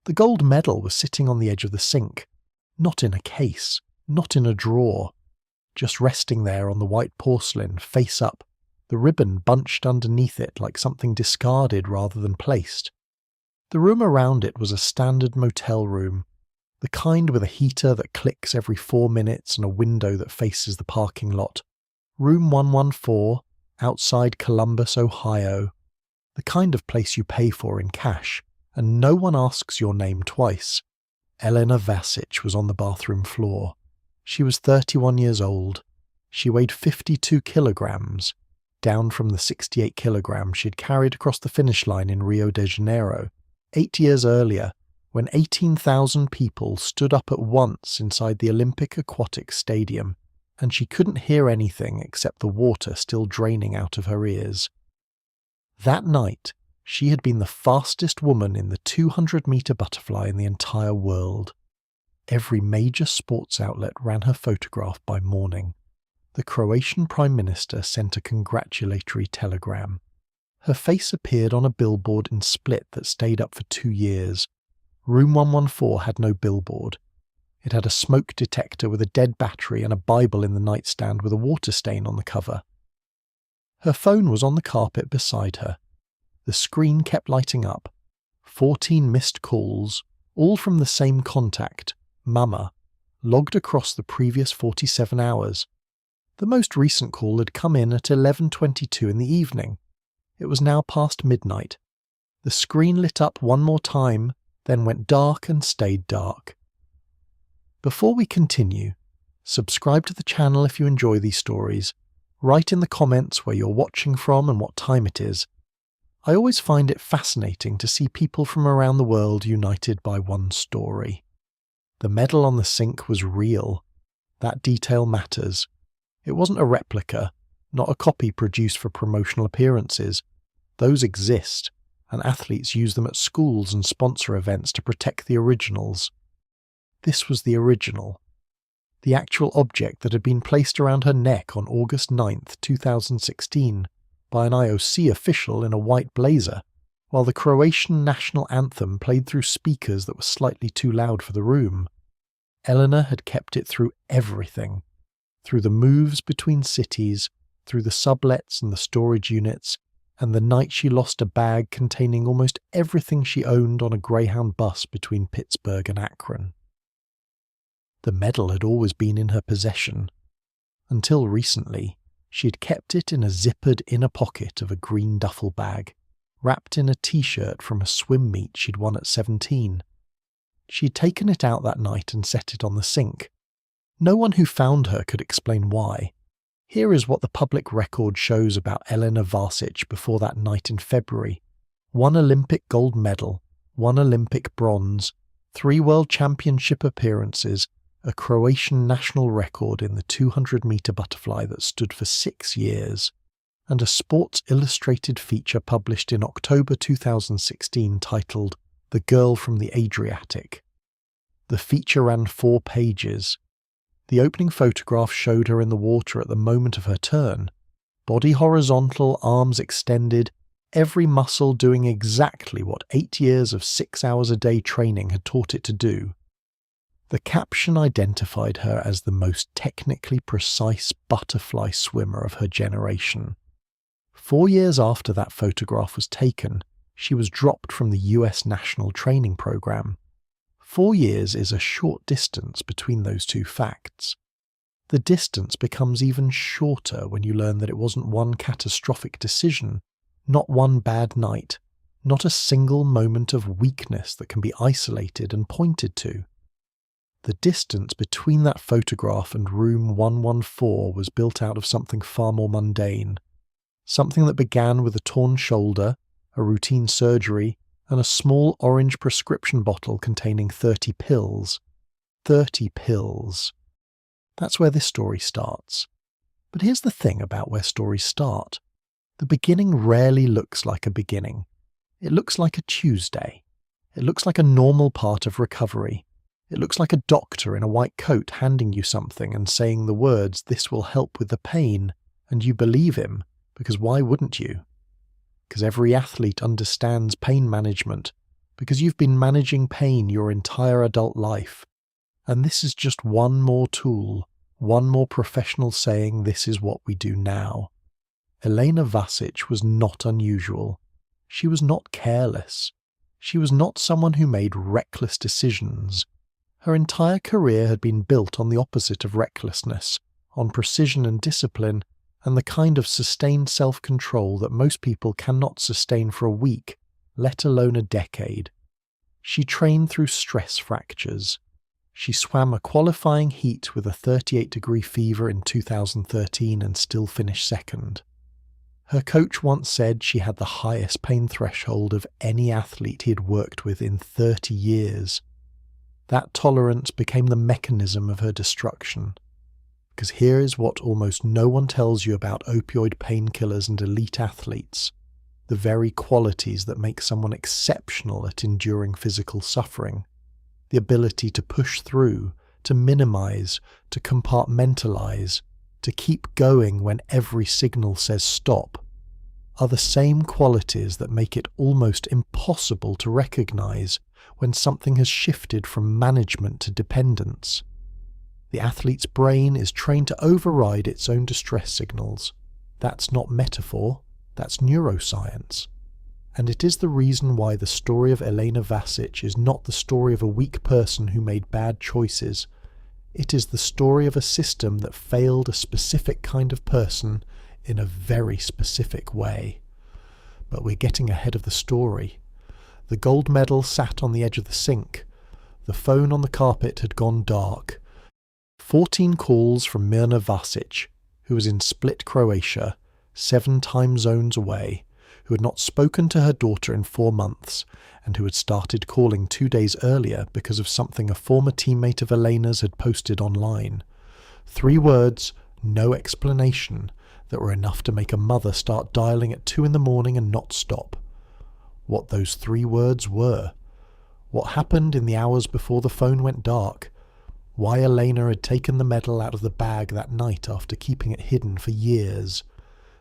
The gold medal was sitting on the edge of the sink, not in a case, not in a drawer, just resting there on the white porcelain, face up, the ribbon bunched underneath it like something discarded rather than placed. The room around it was a standard motel room, the kind with a heater that clicks every 4 minutes and a window that faces the parking lot. Room 114, outside Columbus, Ohio. The kind of place you pay for in cash, and no one asks your name twice. Elena Vasić was on the bathroom floor. She was 31 years old. She weighed 52 kilograms, down from the 68 kilograms she'd carried across the finish line in Rio de Janeiro, 8 years earlier, when 18,000 people stood up at once inside the Olympic Aquatic Stadium, and she couldn't hear anything except the water still draining out of her ears. That night, she had been the fastest woman in the 200-meter butterfly in the entire world. Every major sports outlet ran her photograph by morning. The Croatian Prime Minister sent a congratulatory telegram. Her face appeared on a billboard in Split that stayed up for 2 years. Room 114 had no billboard. It had a smoke detector with a dead battery and a Bible in the nightstand with a water stain on the cover. Her phone was on the carpet beside her. The screen kept lighting up. 14 missed calls, all from the same contact, Mama, logged across the previous 47 hours. The most recent call had come in at 11:22 in the evening. It was now past midnight. The screen lit up one more time, then went dark and stayed dark. Before we continue, subscribe to the channel if you enjoy these stories. Write in the comments where you're watching from and what time it is. I always find it fascinating to see people from around the world united by one story. The medal on the sink was real. That detail matters. It wasn't a replica, not a copy produced for promotional appearances. Those exist, and athletes use them at schools and sponsor events to protect the originals. This was the original. The actual object that had been placed around her neck on August 9th, 2016, by an IOC official in a white blazer, while the Croatian national anthem played through speakers that were slightly too loud for the room. Elena had kept it through everything, through the moves between cities, through the sublets and the storage units, and the night she lost a bag containing almost everything she owned on a Greyhound bus between Pittsburgh and Akron. The medal had always been in her possession. Until recently, she had kept it in a zippered inner pocket of a green duffel bag, wrapped in a t-shirt from a swim meet she'd won at 17. She'd taken it out that night and set it on the sink. No one who found her could explain why. Here is what the public record shows about Elena Vasić before that night in February. 1 Olympic gold medal, 1 Olympic bronze, 3 World Championship appearances, a Croatian national record in the 200-meter butterfly that stood for 6 years, and a Sports Illustrated feature published in October 2016 titled The Girl from the Adriatic. The feature ran 4 pages. The opening photograph showed her in the water at the moment of her turn, body horizontal, arms extended, every muscle doing exactly what 8 years of 6 hours a day training had taught it to do. The caption identified her as the most technically precise butterfly swimmer of her generation. 4 years after that photograph was taken, she was dropped from the US National Training Program. 4 years is a short distance between those two facts. The distance becomes even shorter when you learn that it wasn't one catastrophic decision, not one bad night, not a single moment of weakness that can be isolated and pointed to. The distance between that photograph and room 114 was built out of something far more mundane. Something that began with a torn shoulder, a routine surgery, and a small orange prescription bottle containing 30 pills. 30 pills. That's where this story starts. But here's the thing about where stories start. The beginning rarely looks like a beginning. It looks like a Tuesday. It looks like a normal part of recovery. It looks like a doctor in a white coat handing you something and saying the words, "This will help with the pain," and you believe him, because why wouldn't you? Because every athlete understands pain management, because you've been managing pain your entire adult life, and this is just one more tool, one more professional saying this is what we do now. Elena Vasić was not unusual. She was not careless. She was not someone who made reckless decisions. Her entire career had been built on the opposite of recklessness, on precision and discipline, and the kind of sustained self-control that most people cannot sustain for a week, let alone a decade. She trained through stress fractures. She swam a qualifying heat with a 38-degree fever in 2013 and still finished second. Her coach once said she had the highest pain threshold of any athlete he had worked with in 30 years. That tolerance became the mechanism of her destruction. Because here is what almost no one tells you about opioid painkillers and elite athletes, the very qualities that make someone exceptional at enduring physical suffering. The ability to push through, to minimize, to compartmentalize, to keep going when every signal says stop, are the same qualities that make it almost impossible to recognize when something has shifted from management to dependence. The athlete's brain is trained to override its own distress signals. That's not metaphor, that's neuroscience. And it is the reason why the story of Elena Vasić is not the story of a weak person who made bad choices. It is the story of a system that failed a specific kind of person in a very specific way. But we're getting ahead of the story. The gold medal sat on the edge of the sink. The phone on the carpet had gone dark. 14 calls from Elena Vasić, who was in Split, Croatia, 7 time zones away, who had not spoken to her daughter in 4 months, and who had started calling 2 days earlier because of something a former teammate of Elena's had posted online. 3 words, no explanation, that were enough to make a mother start dialing at 2 in the morning and not stop. What those 3 words were. What happened in the hours before the phone went dark. Why Elena had taken the medal out of the bag that night after keeping it hidden for years.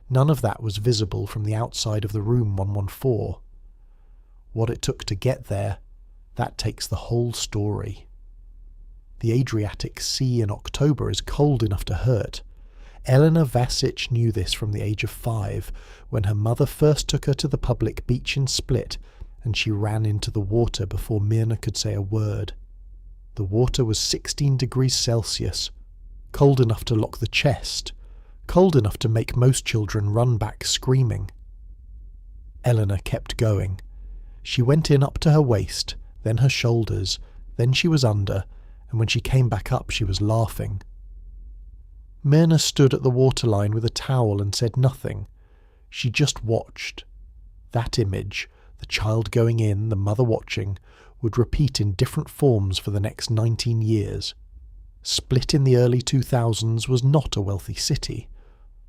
None of that was visible from the outside of the room 114. What it took to get there, that takes the whole story. The Adriatic Sea in October is cold enough to hurt. Elena Vasić knew this from the age of 5, when her mother first took her to the public beach in Split, and she ran into the water before Mirna could say a word. The water was 16 degrees Celsius, cold enough to lock the chest, cold enough to make most children run back screaming. Elena kept going. She went in up to her waist, then her shoulders, then she was under, and when she came back up she was laughing. Mirna stood at the waterline with a towel and said nothing. She just watched. That image, the child going in, the mother watching, would repeat in different forms for the next 19 years. Split in the early 2000s was not a wealthy city.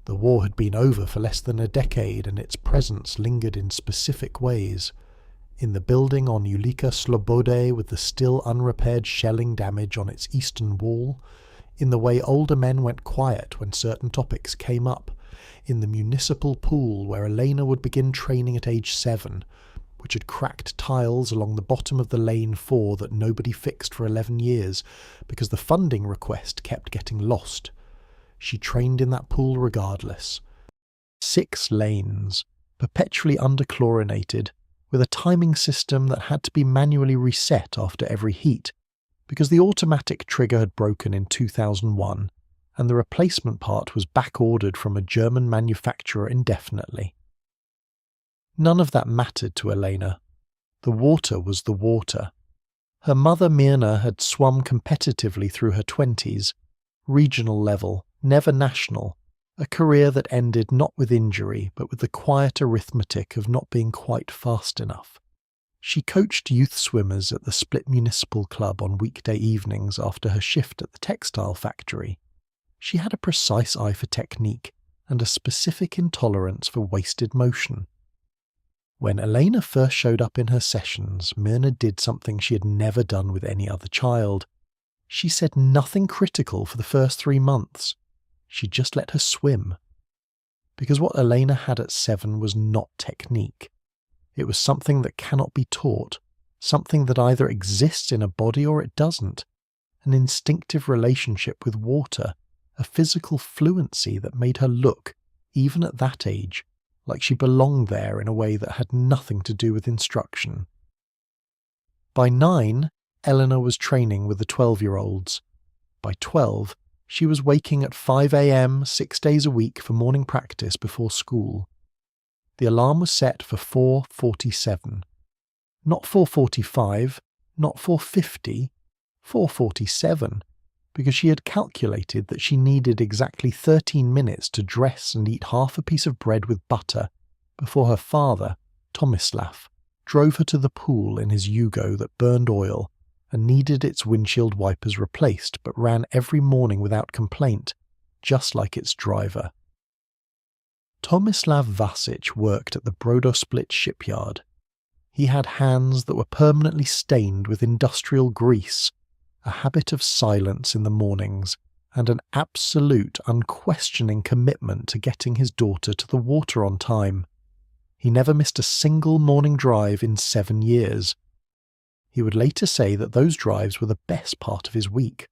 The war had been over for less than a decade, and its presence lingered in specific ways. In the building on Ulica Slobode with the still unrepaired shelling damage on its eastern wall, in the way older men went quiet when certain topics came up, in the municipal pool where Elena would begin training at age 7, which had cracked tiles along the bottom of the lane 4 that nobody fixed for 11 years because the funding request kept getting lost. She trained in that pool regardless. 6 lanes, perpetually underchlorinated, with a timing system that had to be manually reset after every heat, because the automatic trigger had broken in 2001, and the replacement part was back-ordered from a German manufacturer indefinitely. None of that mattered to Elena. The water was the water. Her mother Mirna had swum competitively through her 20s, regional level, never national, a career that ended not with injury but with the quiet arithmetic of not being quite fast enough. She coached youth swimmers at the Split Municipal Club on weekday evenings after her shift at the textile factory. She had a precise eye for technique and a specific intolerance for wasted motion. When Elena first showed up in her sessions, Mirna did something she had never done with any other child. She said nothing critical for the first 3 months. She just let her swim. Because what Elena had at 7 was not technique. It was something that cannot be taught, something that either exists in a body or it doesn't, an instinctive relationship with water, a physical fluency that made her look, even at that age, like she belonged there in a way that had nothing to do with instruction. By 9, Eleanor was training with the 12-year-olds. By 12, she was waking at 5 a.m. 6 days a week for morning practice before school. The alarm was set for 4:47. Not 4:45, not 4:50, 4:47, because she had calculated that she needed exactly 13 minutes to dress and eat half a piece of bread with butter before her father, Tomislav, drove her to the pool in his Yugo that burned oil and needed its windshield wipers replaced but ran every morning without complaint, just like its driver. Tomislav Vasić worked at the Brodosplit shipyard. He had hands that were permanently stained with industrial grease, a habit of silence in the mornings, and an absolute, unquestioning commitment to getting his daughter to the water on time. He never missed a single morning drive in 7 years. He would later say that those drives were the best part of his week.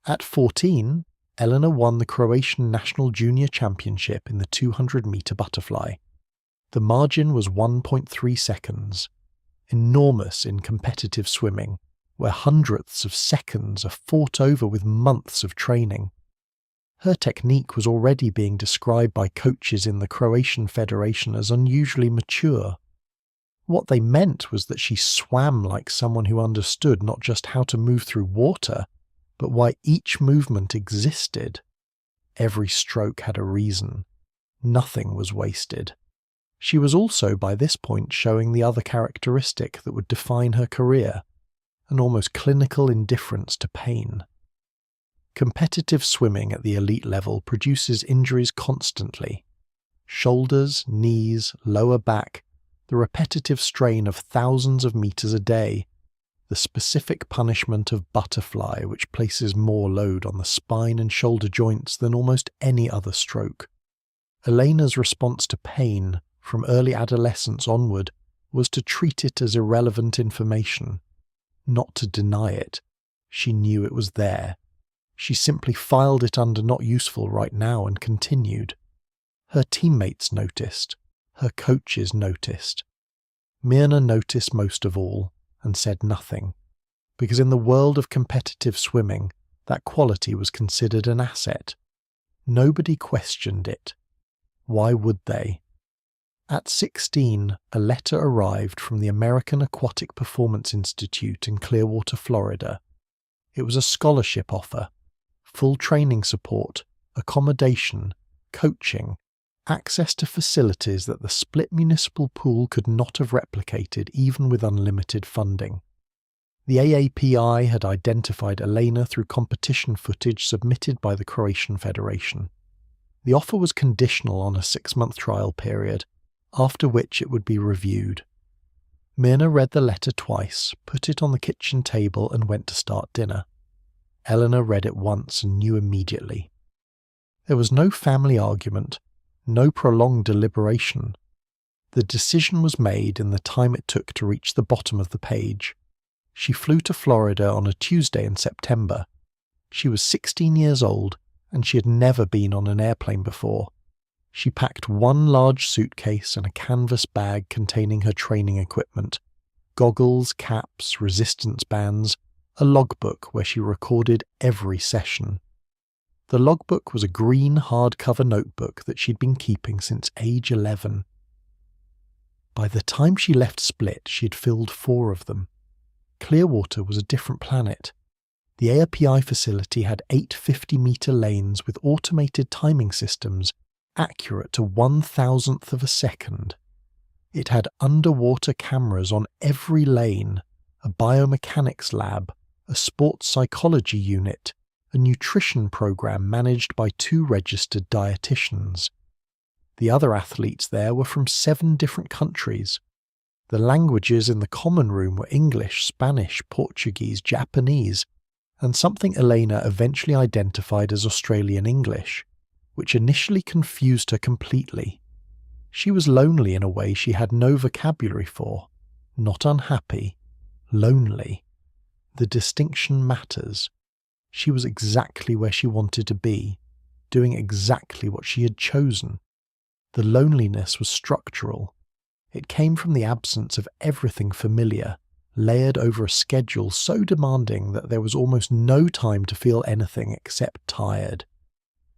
At 14, Eleanor won the Croatian National Junior Championship in the 200-metre butterfly. The margin was 1.3 seconds, enormous in competitive swimming, where hundredths of seconds are fought over with months of training. Her technique was already being described by coaches in the Croatian Federation as unusually mature. What they meant was that she swam like someone who understood not just how to move through water, but why each movement existed. Every stroke had a reason. Nothing was wasted. She was also by this point showing the other characteristic that would define her career, an almost clinical indifference to pain. Competitive swimming at the elite level produces injuries constantly. Shoulders, knees, lower back, the repetitive strain of thousands of meters a day, the specific punishment of butterfly which places more load on the spine and shoulder joints than almost any other stroke. Elena's response to pain, from early adolescence onward, was to treat it as irrelevant information, not to deny it. She knew it was there. She simply filed it under not useful right now and continued. Her teammates noticed. Her coaches noticed. Mirna noticed most of all and said nothing, because in the world of competitive swimming, that quality was considered an asset. Nobody questioned it. Why would they? At 16, a letter arrived from the American Aquatic Performance Institute in Clearwater, Florida. It was a scholarship offer, full training support, accommodation, coaching, access to facilities that the split municipal pool could not have replicated even with unlimited funding. The AAPI had identified Elena through competition footage submitted by the Croatian Federation. The offer was conditional on a 6-month trial period, after which it would be reviewed. Mirna read the letter twice, put it on the kitchen table and went to start dinner. Eleanor read it once and knew immediately. There was no family argument, no prolonged deliberation. The decision was made in the time it took to reach the bottom of the page. She flew to Florida on a Tuesday in September. She was 16 years old, and she had never been on an airplane before. She packed one large suitcase and a canvas bag containing her training equipment, goggles, caps, resistance bands, a logbook where she recorded every session. The logbook was a green hardcover notebook that she'd been keeping since age 11. By the time she left Split, she had filled 4 of them. Clearwater was a different planet. The AAPI facility had 8 50-metre lanes with automated timing systems accurate to 1,000th of a second. It had underwater cameras on every lane, a biomechanics lab, a sports psychology unit, a nutrition program managed by 2 registered dietitians. The other athletes there were from 7 different countries. The languages in the common room were English, Spanish, Portuguese, Japanese, and something Elena eventually identified as Australian English, which initially confused her completely. She was lonely in a way she had no vocabulary for, not unhappy, lonely. The distinction matters. She was exactly where she wanted to be, doing exactly what she had chosen. The loneliness was structural. It came from the absence of everything familiar, layered over a schedule so demanding that there was almost no time to feel anything except tired.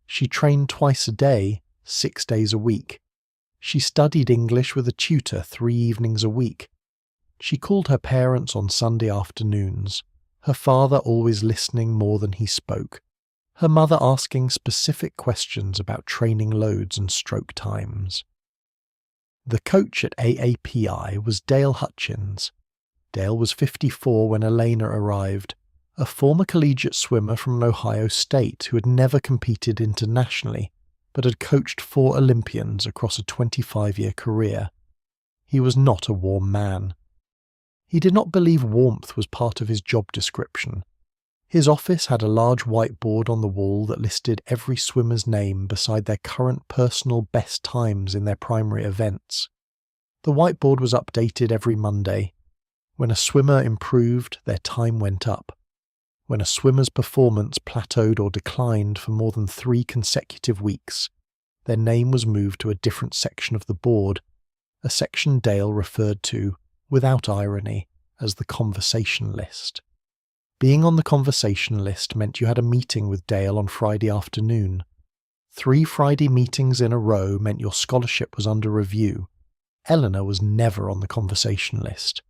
She trained twice a day, 6 days a week. She studied English with a tutor 3 evenings a week. She called her parents on Sunday afternoons, her father always listening more than he spoke, her mother asking specific questions about training loads and stroke times. The coach at AAPI was Dale Hutchins. Dale was 54 when Elena arrived, a former collegiate swimmer from Ohio State who had never competed internationally, but had coached 4 Olympians across a 25-year career. He was not a warm man. He did not believe warmth was part of his job description. His office had a large whiteboard on the wall that listed every swimmer's name beside their current personal best times in their primary events. The whiteboard was updated every Monday. When a swimmer improved, their time went up. When a swimmer's performance plateaued or declined for more than 3 consecutive weeks, their name was moved to a different section of the board, a section Dale referred to, without irony, as the conversation list. Being on the conversation list meant you had a meeting with Dale on Friday afternoon. 3 Friday meetings in a row meant your scholarship was under review. Eleanor was never on the conversation list.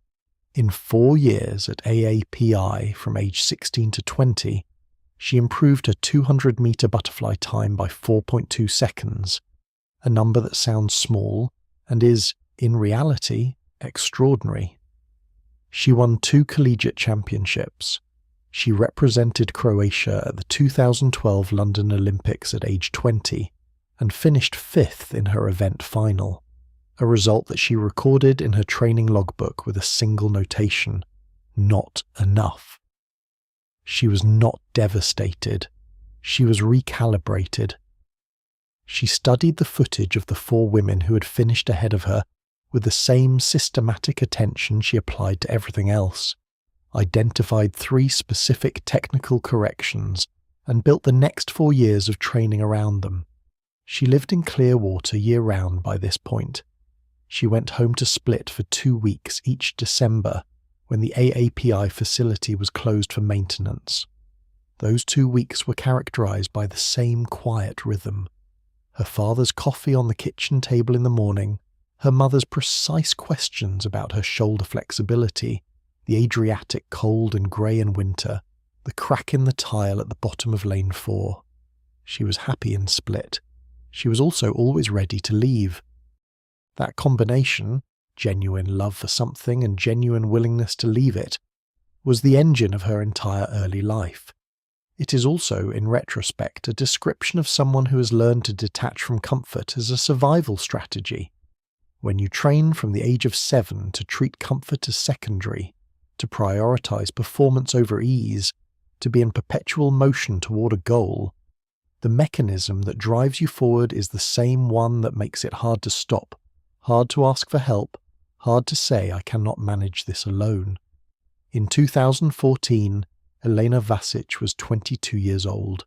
In 4 years at AAPI, from age 16 to 20, she improved her 200-metre butterfly time by 4.2 seconds, a number that sounds small and is, in reality, extraordinary. She won 2 collegiate championships. She represented Croatia at the 2012 London Olympics at age 20 and finished 5th in her event final, a result that she recorded in her training logbook with a single notation: not enough. She was not devastated. She was recalibrated. She studied the footage of the 4 women who had finished ahead of her with the same systematic attention she applied to everything else, identified 3 specific technical corrections, and built the next 4 years of training around them. She lived in Clearwater year-round by this point. She went home to Split for 2 weeks each December when the AAPI facility was closed for maintenance. Those 2 weeks were characterized by the same quiet rhythm. Her father's coffee on the kitchen table in the morning, her mother's precise questions about her shoulder flexibility, the Adriatic cold and grey in winter, the crack in the tile at the bottom of lane 4. She was happy in Split. She was also always ready to leave. That combination, genuine love for something and genuine willingness to leave it, was the engine of her entire early life. It is also, in retrospect, a description of someone who has learned to detach from comfort as a survival strategy. When you train from the age of 7 to treat comfort as secondary, to prioritize performance over ease, to be in perpetual motion toward a goal, the mechanism that drives you forward is the same one that makes it hard to stop, hard to ask for help, hard to say I cannot manage this alone. In 2014, Elena Vasić was 22 years old,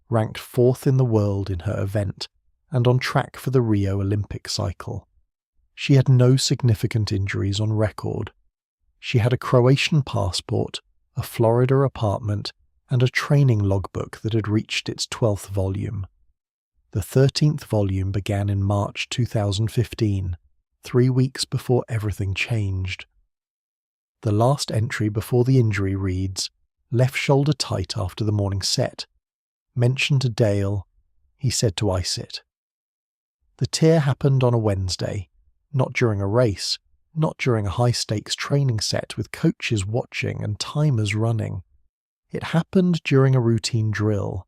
ranked 4th in the world in her event, and on track for the Rio Olympic cycle. She had no significant injuries on record. She had a Croatian passport, a Florida apartment, and a training logbook that had reached its 12th volume. The 13th volume began in March 2015, 3 weeks before everything changed. The last entry before the injury reads, "Left shoulder tight after the morning set. Mentioned to Dale. He said to ice it." The tear happened on a Wednesday, not during a race, not during a high-stakes training set with coaches watching and timers running. It happened during a routine drill,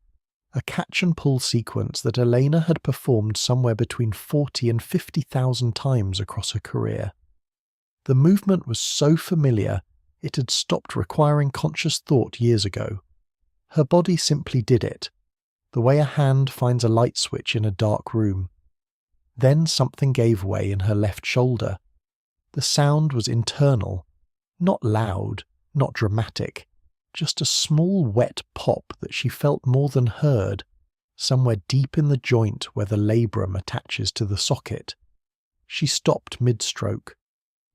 a catch-and-pull sequence that Elena had performed somewhere between 40 and 50,000 times across her career. The movement was so familiar, it had stopped requiring conscious thought years ago. Her body simply did it, the way a hand finds a light switch in a dark room. Then something gave way in her left shoulder. The sound was internal, not loud, not dramatic, just a small wet pop that she felt more than heard, somewhere deep in the joint where the labrum attaches to the socket. She stopped mid-stroke.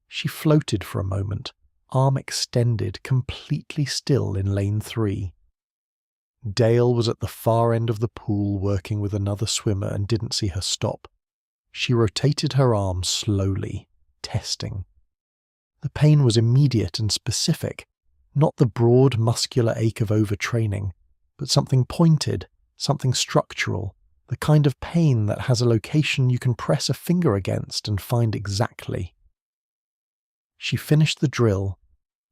She floated for a moment, arm extended, completely still in lane 3. Dale was at the far end of the pool working with another swimmer and didn't see her stop. She rotated her arm slowly, testing. The pain was immediate and specific, not the broad muscular ache of overtraining, but something pointed, something structural, the kind of pain that has a location you can press a finger against and find exactly. She finished the drill.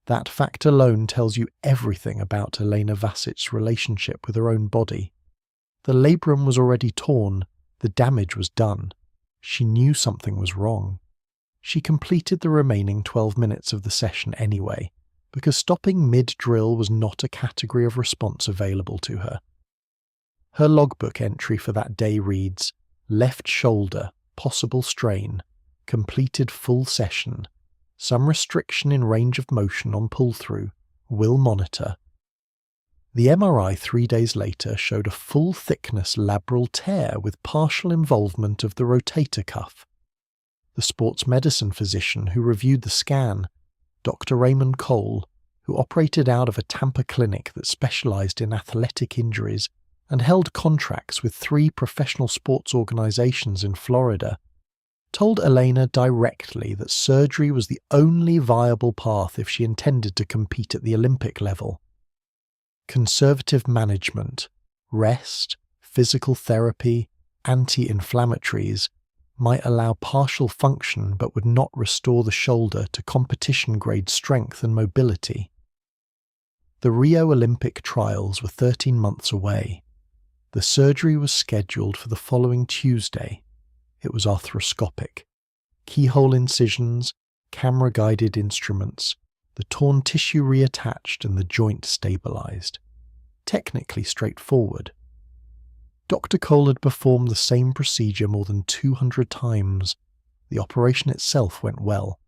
That fact alone tells you everything about Elena Vasić's relationship with her own body. The labrum was already torn, the damage was done. She knew something was wrong. She completed the remaining 12 minutes of the session anyway, because stopping mid-drill was not a category of response available to her. Her logbook entry for that day reads, left shoulder, possible strain, completed full session, some restriction in range of motion on pull-through, will monitor. The MRI 3 days later showed a full-thickness labral tear with partial involvement of the rotator cuff. The sports medicine physician who reviewed the scan, Dr. Raymond Cole, who operated out of a Tampa clinic that specialized in athletic injuries and held contracts with 3 professional sports organizations in Florida, told Elena directly that surgery was the only viable path if she intended to compete at the Olympic level. Conservative management, rest, physical therapy, anti-inflammatories might allow partial function but would not restore the shoulder to competition-grade strength and mobility. The Rio Olympic trials were 13 months away. The surgery was scheduled for the following Tuesday. It was arthroscopic. Keyhole incisions, camera-guided instruments, the torn tissue reattached and the joint stabilized. Technically straightforward. Dr. Cole had performed the same procedure more than 200 times. The operation itself went well.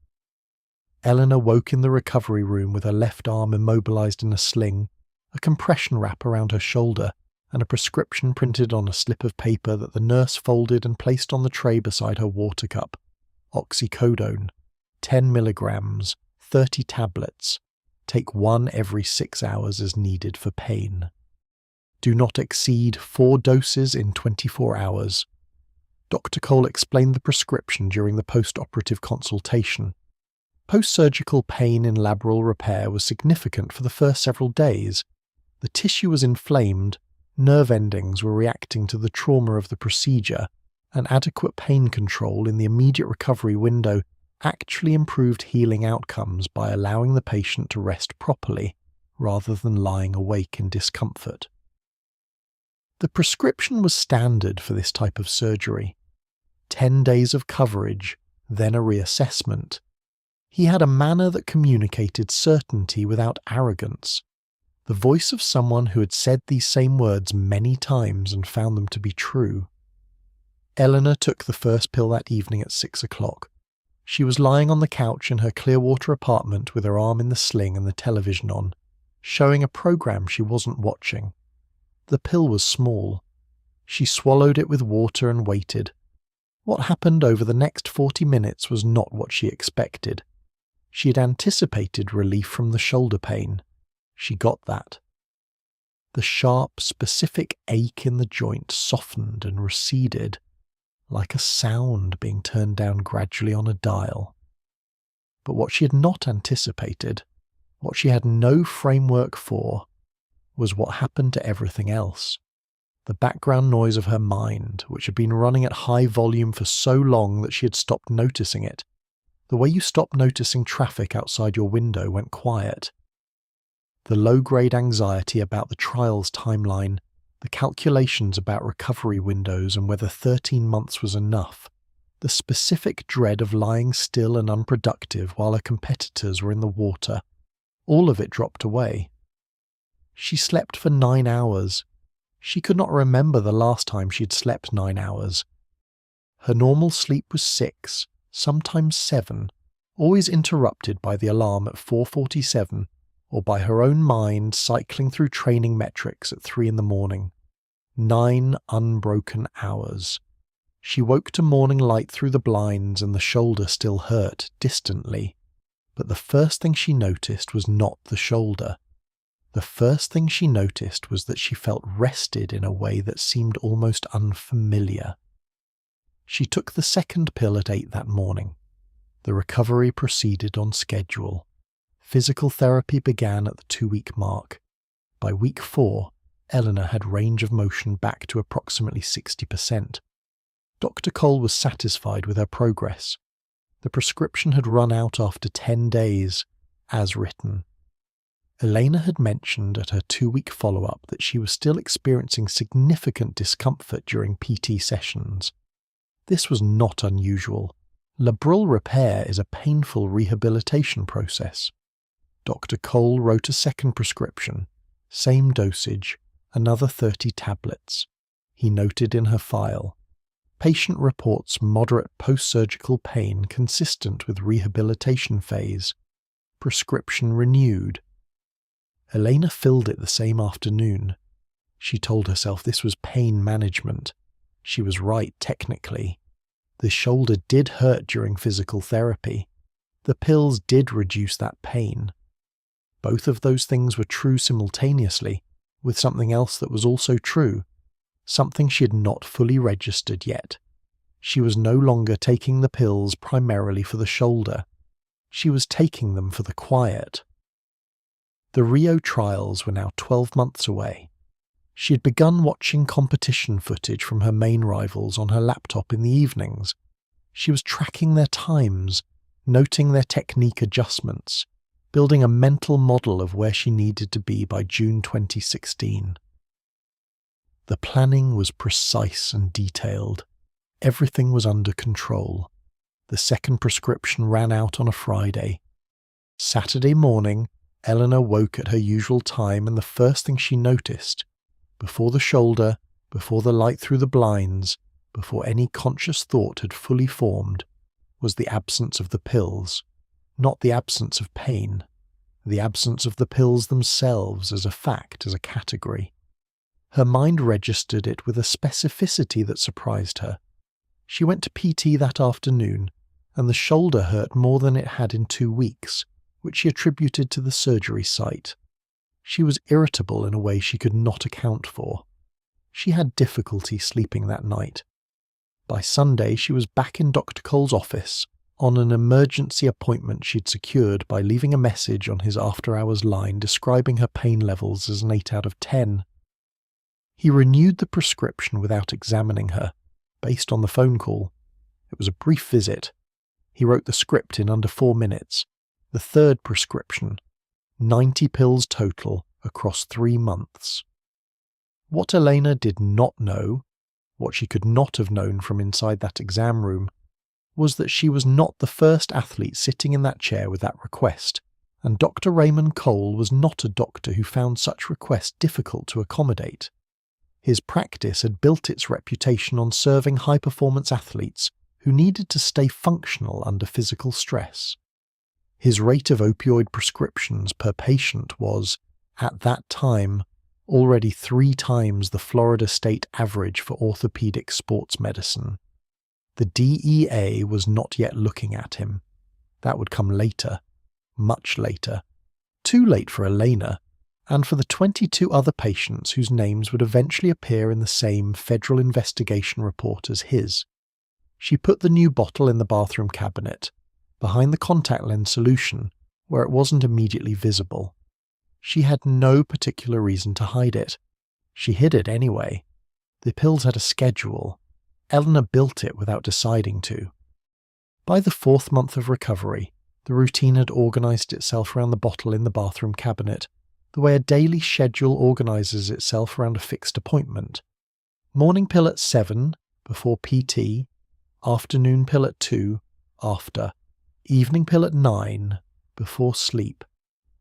Elena woke in the recovery room with her left arm immobilized in a sling, a compression wrap around her shoulder, and a prescription printed on a slip of paper that the nurse folded and placed on the tray beside her water cup. Oxycodone, 10 milligrams, 30 tablets. Take 1 every 6 hours as needed for pain. Do not exceed 4 doses in 24 hours. Dr. Cole explained the prescription during the post-operative consultation. Post-surgical pain in labral repair was significant for the first several days. The tissue was inflamed, nerve endings were reacting to the trauma of the procedure, and adequate pain control in the immediate recovery window actually improved healing outcomes by allowing the patient to rest properly, rather than lying awake in discomfort. The prescription was standard for this type of surgery. 10 days of coverage, then a reassessment. He had a manner that communicated certainty without arrogance, the voice of someone who had said these same words many times and found them to be true. Elena took the first pill that evening at 6 o'clock. She was lying on the couch in her Clearwater apartment with her arm in the sling and the television on, showing a program she wasn't watching. The pill was small. She swallowed it with water and waited. What happened over the next 40 minutes was not what she expected. She had anticipated relief from the shoulder pain. She got that. The sharp, specific ache in the joint softened and receded, like a sound being turned down gradually on a dial. But what she had not anticipated, what she had no framework for, was what happened to everything else. The background noise of her mind, which had been running at high volume for so long that she had stopped noticing it. The way you stop noticing traffic outside your window went quiet. The low-grade anxiety about the trial's timeline, the calculations about recovery windows and whether 13 months was enough, the specific dread of lying still and unproductive while her competitors were in the water, all of it dropped away. She slept for 9 hours. She could not remember the last time she had slept 9 hours. Her normal sleep was 6, sometimes 7, always interrupted by the alarm at 4:47, or by her own mind cycling through training metrics at 3 a.m. 9 unbroken hours. She woke to morning light through the blinds and the shoulder still hurt, distantly. But the first thing she noticed was not the shoulder. The first thing she noticed was that she felt rested in a way that seemed almost unfamiliar. She took the second pill at 8 that morning. The recovery proceeded on schedule. Physical therapy began at the 2-week mark. By week 4, Elena had range of motion back to approximately 60%. Dr. Cole was satisfied with her progress. The prescription had run out after 10 days, as written. Elena had mentioned at her 2-week follow-up that she was still experiencing significant discomfort during PT sessions. This was not unusual. Labral repair is a painful rehabilitation process. Dr. Cole wrote a second prescription, same dosage, another 30 tablets. He noted in her file, patient reports moderate post-surgical pain consistent with rehabilitation phase. Prescription renewed. Elena filled it the same afternoon. She told herself this was pain management. She was right technically. The shoulder did hurt during physical therapy. The pills did reduce that pain. Both of those things were true simultaneously, with something else that was also true, something she had not fully registered yet. She was no longer taking the pills primarily for the shoulder. She was taking them for the quiet. The Rio trials were now 12 months away. She had begun watching competition footage from her main rivals on her laptop in the evenings. She was tracking their times, noting their technique adjustments, building a mental model of where she needed to be by June 2016. The planning was precise and detailed. Everything was under control. The second prescription ran out on a Friday. Saturday morning, Elena woke at her usual time, and the first thing she noticed, before the shoulder, before the light through the blinds, before any conscious thought had fully formed, was the absence of the pills. Not the absence of pain, the absence of the pills themselves as a fact, as a category. Her mind registered it with a specificity that surprised her. She went to PT that afternoon, and the shoulder hurt more than it had in 2 weeks, which she attributed to the surgery site. She was irritable in a way she could not account for. She had difficulty sleeping that night. By Sunday, she was back in Dr. Cole's office, on an emergency appointment she'd secured by leaving a message on his after-hours line describing her pain levels as an 8 out of 10. He renewed the prescription without examining her, based on the phone call. It was a brief visit. He wrote the script in under 4 minutes. The third prescription, 90 pills total across 3 months. What Elena did not know, what she could not have known from inside that exam room, was that she was not the first athlete sitting in that chair with that request, and Dr. Raymond Cole was not a doctor who found such requests difficult to accommodate. His practice had built its reputation on serving high-performance athletes who needed to stay functional under physical stress. His rate of opioid prescriptions per patient was, at that time, already 3 times the Florida state average for orthopedic sports medicine. The DEA was not yet looking at him. That would come later, much later. Too late for Elena, and for the 22 other patients whose names would eventually appear in the same federal investigation report as his. She put the new bottle in the bathroom cabinet, behind the contact lens solution, where it wasn't immediately visible. She had no particular reason to hide it. She hid it anyway. The pills had a schedule. Elena built it without deciding to. By the 4th month of recovery, the routine had organized itself around the bottle in the bathroom cabinet, the way a daily schedule organizes itself around a fixed appointment. Morning pill at 7, before PT, afternoon pill at 2, after, evening pill at 9, before sleep.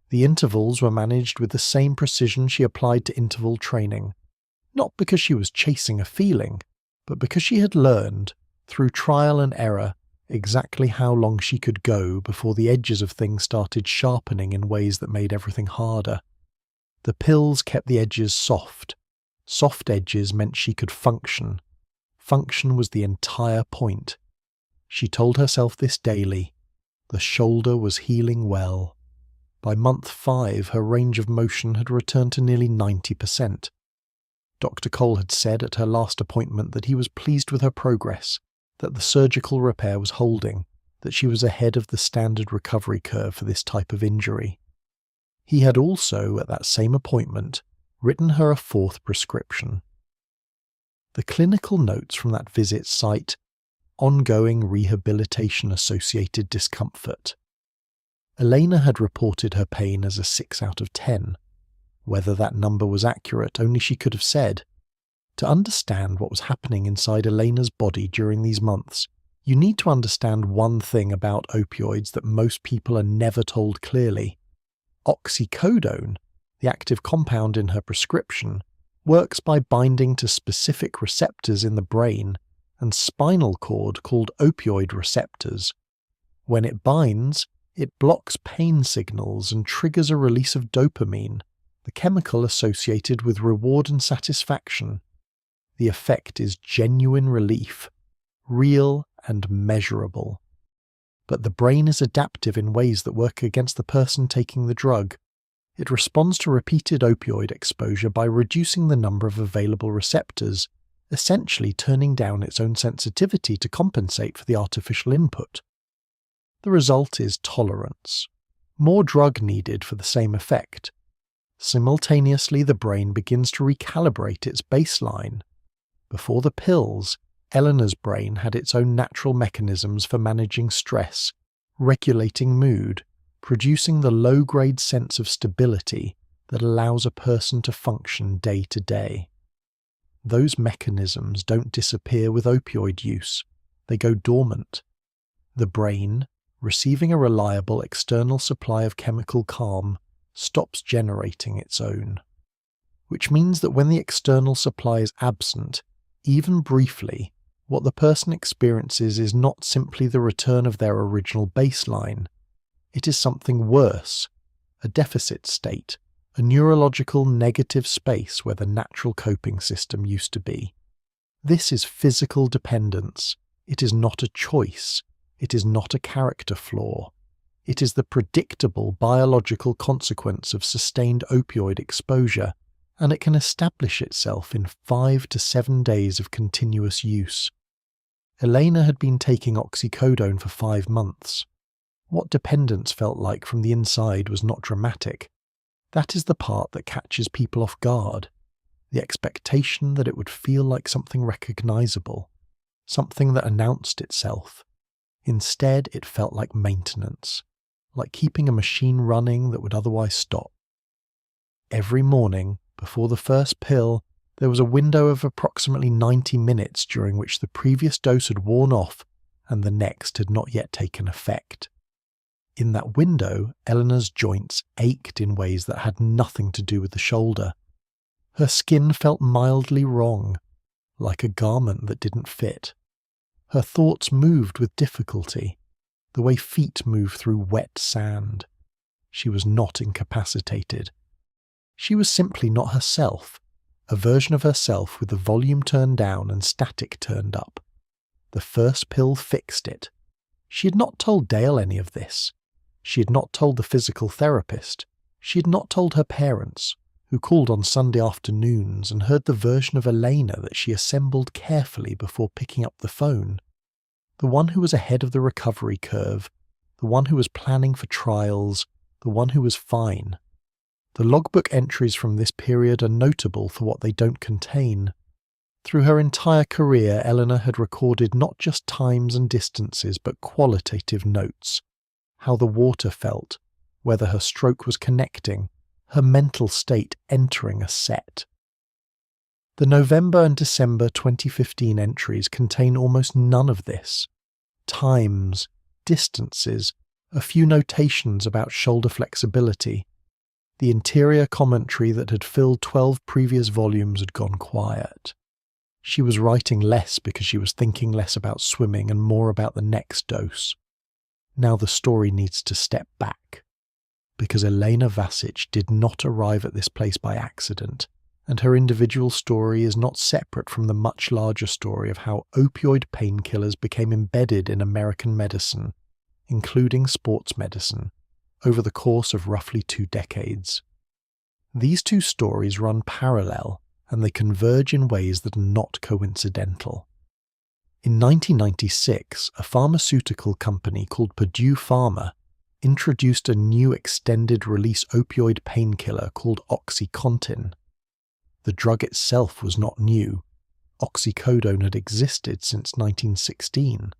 The intervals were managed with the same precision she applied to interval training, not because she was chasing a feeling, but because she had learned, through trial and error, exactly how long she could go before the edges of things started sharpening in ways that made everything harder. The pills kept the edges soft. Soft edges meant she could function. Function was the entire point. She told herself this daily. The shoulder was healing well. By month 5, her range of motion had returned to nearly 90%. Dr. Cole had said at her last appointment that he was pleased with her progress, that the surgical repair was holding, that she was ahead of the standard recovery curve for this type of injury. He had also, at that same appointment, written her a 4th prescription. The clinical notes from that visit cite ongoing rehabilitation-associated discomfort. Elena had reported her pain as a 6 out of 10. Whether that number was accurate, only she could have said. To understand what was happening inside Elena's body during these months, you need to understand one thing about opioids that most people are never told clearly. Oxycodone, the active compound in her prescription, works by binding to specific receptors in the brain and spinal cord called opioid receptors. When it binds, it blocks pain signals and triggers a release of dopamine, the chemical associated with reward and satisfaction. The effect is genuine relief, real and measurable. But the brain is adaptive in ways that work against the person taking the drug. It responds to repeated opioid exposure by reducing the number of available receptors, essentially turning down its own sensitivity to compensate for the artificial input. The result is tolerance. More drug needed for the same effect. Simultaneously, the brain begins to recalibrate its baseline. Before the pills, Eleanor's brain had its own natural mechanisms for managing stress, regulating mood, producing the low-grade sense of stability that allows a person to function day to day. Those mechanisms don't disappear with opioid use, they go dormant. The brain, receiving a reliable external supply of chemical calm, stops generating its own. Which means that when the external supply is absent, even briefly, what the person experiences is not simply the return of their original baseline. It is something worse, a deficit state, a neurological negative space where the natural coping system used to be. This is physical dependence. It is not a choice. It is not a character flaw. It is the predictable biological consequence of sustained opioid exposure, and it can establish itself in 5 to 7 days of continuous use. Elena had been taking oxycodone for 5 months. What dependence felt like from the inside was not dramatic. That is the part that catches people off guard. The expectation that it would feel like something recognizable, something that announced itself. Instead, it felt like maintenance, like keeping a machine running that would otherwise stop. Every morning, before the first pill, there was a window of approximately 90 minutes during which the previous dose had worn off and the next had not yet taken effect. In that window, Eleanor's joints ached in ways that had nothing to do with the shoulder. Her skin felt mildly wrong, like a garment that didn't fit. Her thoughts moved with difficulty, the way feet move through wet sand. She was not incapacitated. She was simply not herself, a version of herself with the volume turned down and static turned up. The first pill fixed it. She had not told Dale any of this. She had not told the physical therapist. She had not told her parents, who called on Sunday afternoons and heard the version of Elena that she assembled carefully before picking up the phone. The one who was ahead of the recovery curve, the one who was planning for trials, the one who was fine. The logbook entries from this period are notable for what they don't contain. Through her entire career, Eleanor had recorded not just times and distances, but qualitative notes. How the water felt, whether her stroke was connecting, her mental state entering a set. The November and December 2015 entries contain almost none of this. Times, distances, a few notations about shoulder flexibility. The interior commentary that had filled 12 previous volumes had gone quiet. She was writing less because she was thinking less about swimming and more about the next dose. Now the story needs to step back, because Elena Vasić did not arrive at this place by accident, and her individual story is not separate from the much larger story of how opioid painkillers became embedded in American medicine, including sports medicine, over the course of roughly 2 decades. These two stories run parallel, and they converge in ways that are not coincidental. In 1996, a pharmaceutical company called Purdue Pharma introduced a new extended-release opioid painkiller called OxyContin. The drug itself was not new. Oxycodone had existed since 1916.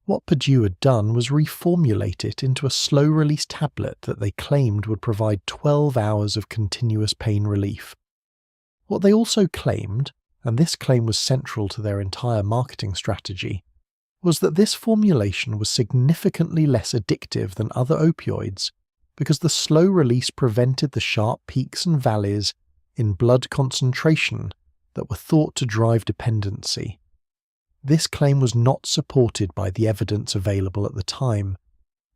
What Purdue had done was reformulate it into a slow-release tablet that they claimed would provide 12 hours of continuous pain relief. What they also claimed, and this claim was central to their entire marketing strategy, was that this formulation was significantly less addictive than other opioids because the slow release prevented the sharp peaks and valleys in blood concentration that were thought to drive dependency. This claim was not supported by the evidence available at the time.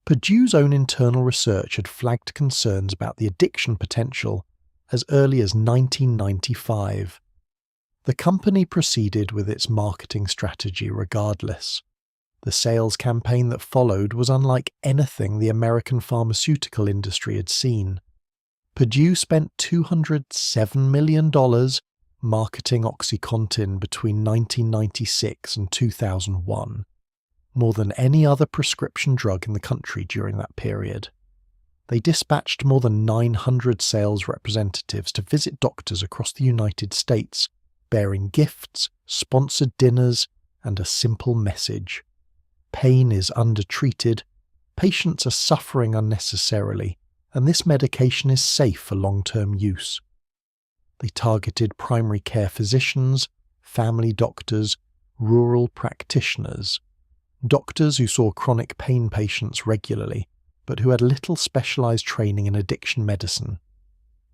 Purdue's own internal research had flagged concerns about the addiction potential as early as 1995. The company proceeded with its marketing strategy regardless. The sales campaign that followed was unlike anything the American pharmaceutical industry had seen. Purdue spent $207 million marketing OxyContin between 1996 and 2001, more than any other prescription drug in the country during that period. They dispatched more than 900 sales representatives to visit doctors across the United States, bearing gifts, sponsored dinners, and a simple message. Pain is undertreated, patients are suffering unnecessarily, and this medication is safe for long-term use. They targeted primary care physicians, family doctors, rural practitioners, doctors who saw chronic pain patients regularly, but who had little specialized training in addiction medicine.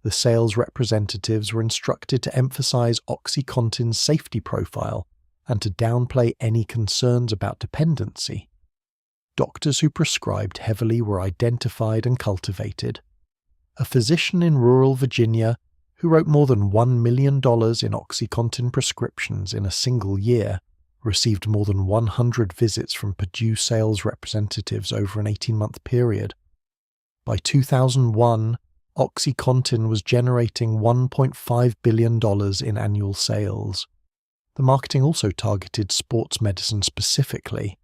The sales representatives were instructed to emphasize OxyContin's safety profile and to downplay any concerns about dependency. Doctors who prescribed heavily were identified and cultivated. A physician in rural Virginia who wrote more than $1 million in OxyContin prescriptions in a single year received more than 100 visits from Purdue sales representatives over an 18-month period. By 2001, OxyContin was generating $1.5 billion in annual sales. The marketing also targeted sports medicine specifically.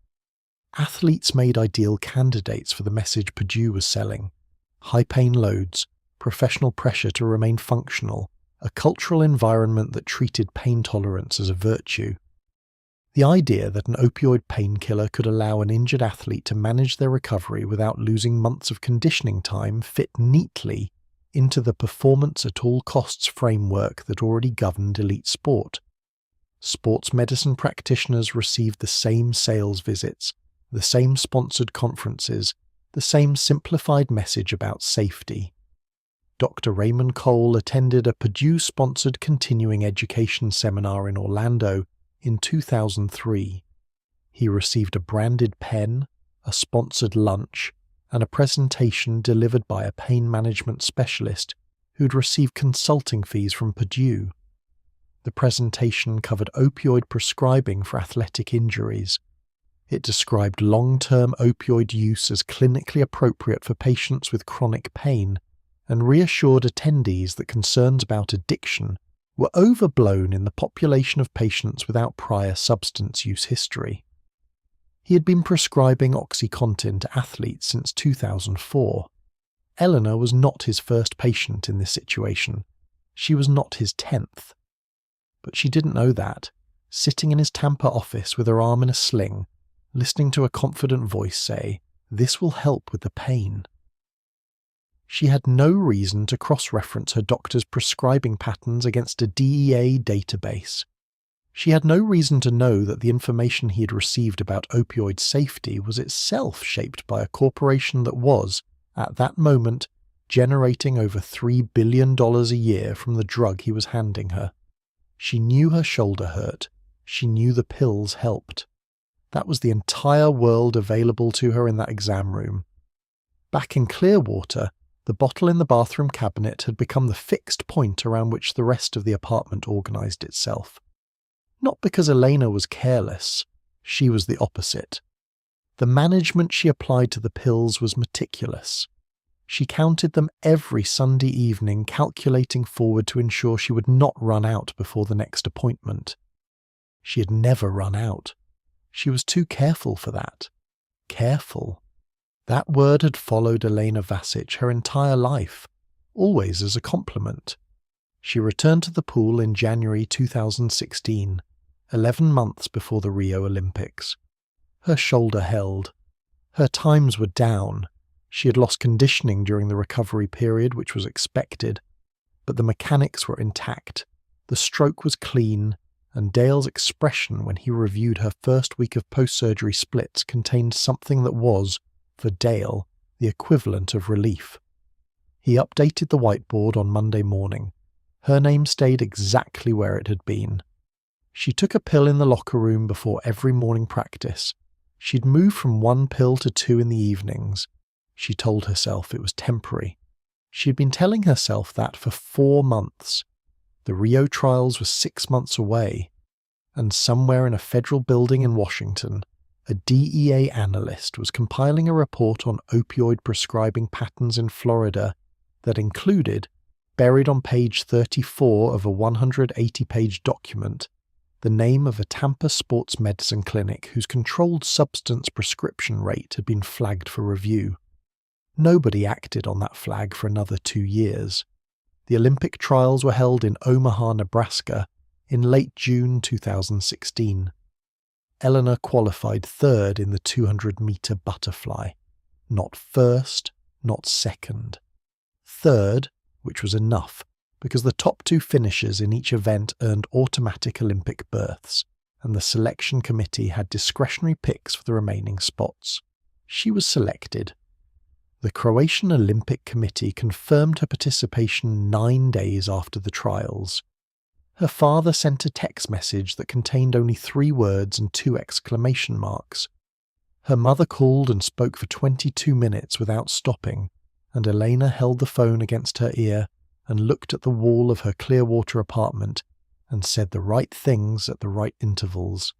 Athletes made ideal candidates for the message Purdue was selling: high pain loads, professional pressure to remain functional, a cultural environment that treated pain tolerance as a virtue. The idea that an opioid painkiller could allow an injured athlete to manage their recovery without losing months of conditioning time fit neatly into the performance at all costs framework that already governed elite sport. Sports medicine practitioners received the same sales visits, the same sponsored conferences, the same simplified message about safety. Dr. Raymond Cole attended a Purdue-sponsored continuing education seminar in Orlando in 2003. He received a branded pen, a sponsored lunch, and a presentation delivered by a pain management specialist who'd received consulting fees from Purdue. The presentation covered opioid prescribing for athletic injuries. It described long-term opioid use as clinically appropriate for patients with chronic pain and reassured attendees that concerns about addiction were overblown in the population of patients without prior substance use history. He had been prescribing OxyContin to athletes since 2004. Eleanor was not his first patient in this situation. She was not his 10th. But she didn't know that, sitting in his Tampa office with her arm in a sling, listening to a confident voice say, "This will help with the pain." She had no reason to cross-reference her doctor's prescribing patterns against a DEA database. She had no reason to know that the information he had received about opioid safety was itself shaped by a corporation that was, at that moment, generating over $3 billion a year from the drug he was handing her. She knew her shoulder hurt. She knew the pills helped. That was the entire world available to her in that exam room. Back in Clearwater, the bottle in the bathroom cabinet had become the fixed point around which the rest of the apartment organised itself. Not because Elena was careless, she was the opposite. The management she applied to the pills was meticulous. She counted them every Sunday evening, calculating forward to ensure she would not run out before the next appointment. She had never run out. She was too careful for that. Careful. That word had followed Elena Vasić her entire life, always as a compliment. She returned to the pool in January 2016, 11 months before the Rio Olympics. Her shoulder held. Her times were down. She had lost conditioning during the recovery period, which was expected, but the mechanics were intact. The stroke was clean, and Dale's expression when he reviewed her first week of post-surgery splits contained something that was, for Dale, the equivalent of relief. He updated the whiteboard on Monday morning. Her name stayed exactly where it had been. She took a pill in the locker room before every morning practice. She'd moved from 1 pill to 2 in the evenings. She told herself it was temporary. She'd been telling herself that for 4 months. The Rio trials were 6 months away, and somewhere in a federal building in Washington, a DEA analyst was compiling a report on opioid prescribing patterns in Florida that included, buried on page 34 of a 180-page document, the name of a Tampa sports medicine clinic whose controlled substance prescription rate had been flagged for review. Nobody acted on that flag for another 2 years. The Olympic trials were held in Omaha, Nebraska, in late June 2016. Elena qualified 3rd in the 200-metre butterfly. Not first, not second. 3rd, which was enough, because the top 2 finishers in each event earned automatic Olympic berths, and the selection committee had discretionary picks for the remaining spots. She was selected. The Croatian Olympic Committee confirmed her participation 9 days after the trials. Her father sent a text message that contained only 3 words and 2 exclamation marks. Her mother called and spoke for 22 minutes without stopping, and Elena held the phone against her ear and looked at the wall of her Clearwater apartment and said the right things at the right intervals.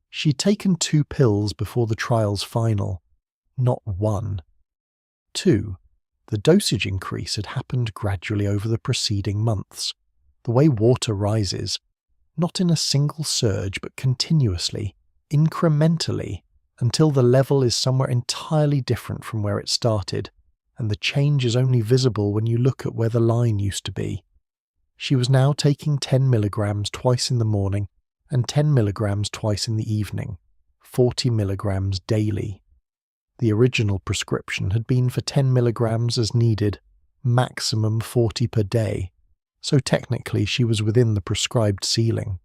She'd taken 2 pills before the trial's final, not 1. 2. The dosage increase had happened gradually over the preceding months, the way water rises, not in a single surge but continuously, incrementally, until the level is somewhere entirely different from where it started, and the change is only visible when you look at where the line used to be. She was now taking 10 milligrams twice in the morning and 10 milligrams twice in the evening, 40 milligrams daily. The original prescription had been for 10 milligrams as needed, maximum 40 per day, so technically she was within the prescribed ceiling.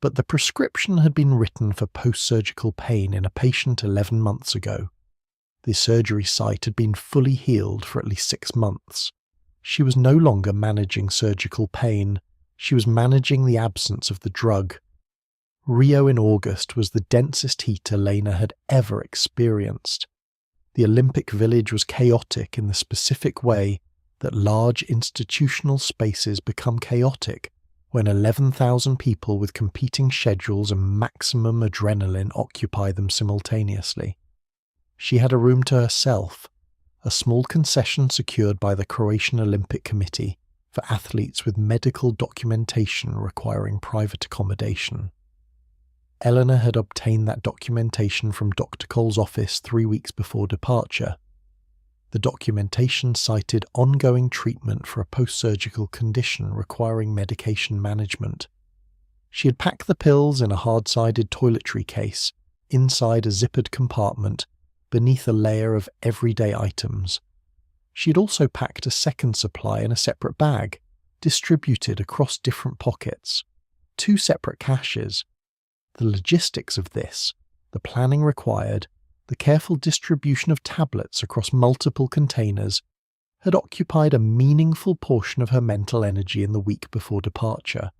But the prescription had been written for post-surgical pain in a patient 11 months ago. The surgery site had been fully healed for at least 6 months. She was no longer managing surgical pain, she was managing the absence of the drug. Rio in August was the densest heat Elena had ever experienced. The Olympic Village was chaotic in the specific way that large institutional spaces become chaotic when 11,000 people with competing schedules and maximum adrenaline occupy them simultaneously. She had a room to herself, a small concession secured by the Croatian Olympic Committee for athletes with medical documentation requiring private accommodation. Elena had obtained that documentation from Dr. Cole's office 3 weeks before departure. The documentation cited ongoing treatment for a post-surgical condition requiring medication management. She had packed the pills in a hard-sided toiletry case, inside a zippered compartment, beneath a layer of everyday items. She had also packed a second supply in a separate bag, distributed across different pockets. 2 separate caches. The logistics of this, the planning required, the careful distribution of tablets across multiple containers, had occupied a meaningful portion of her mental energy in the week before departure.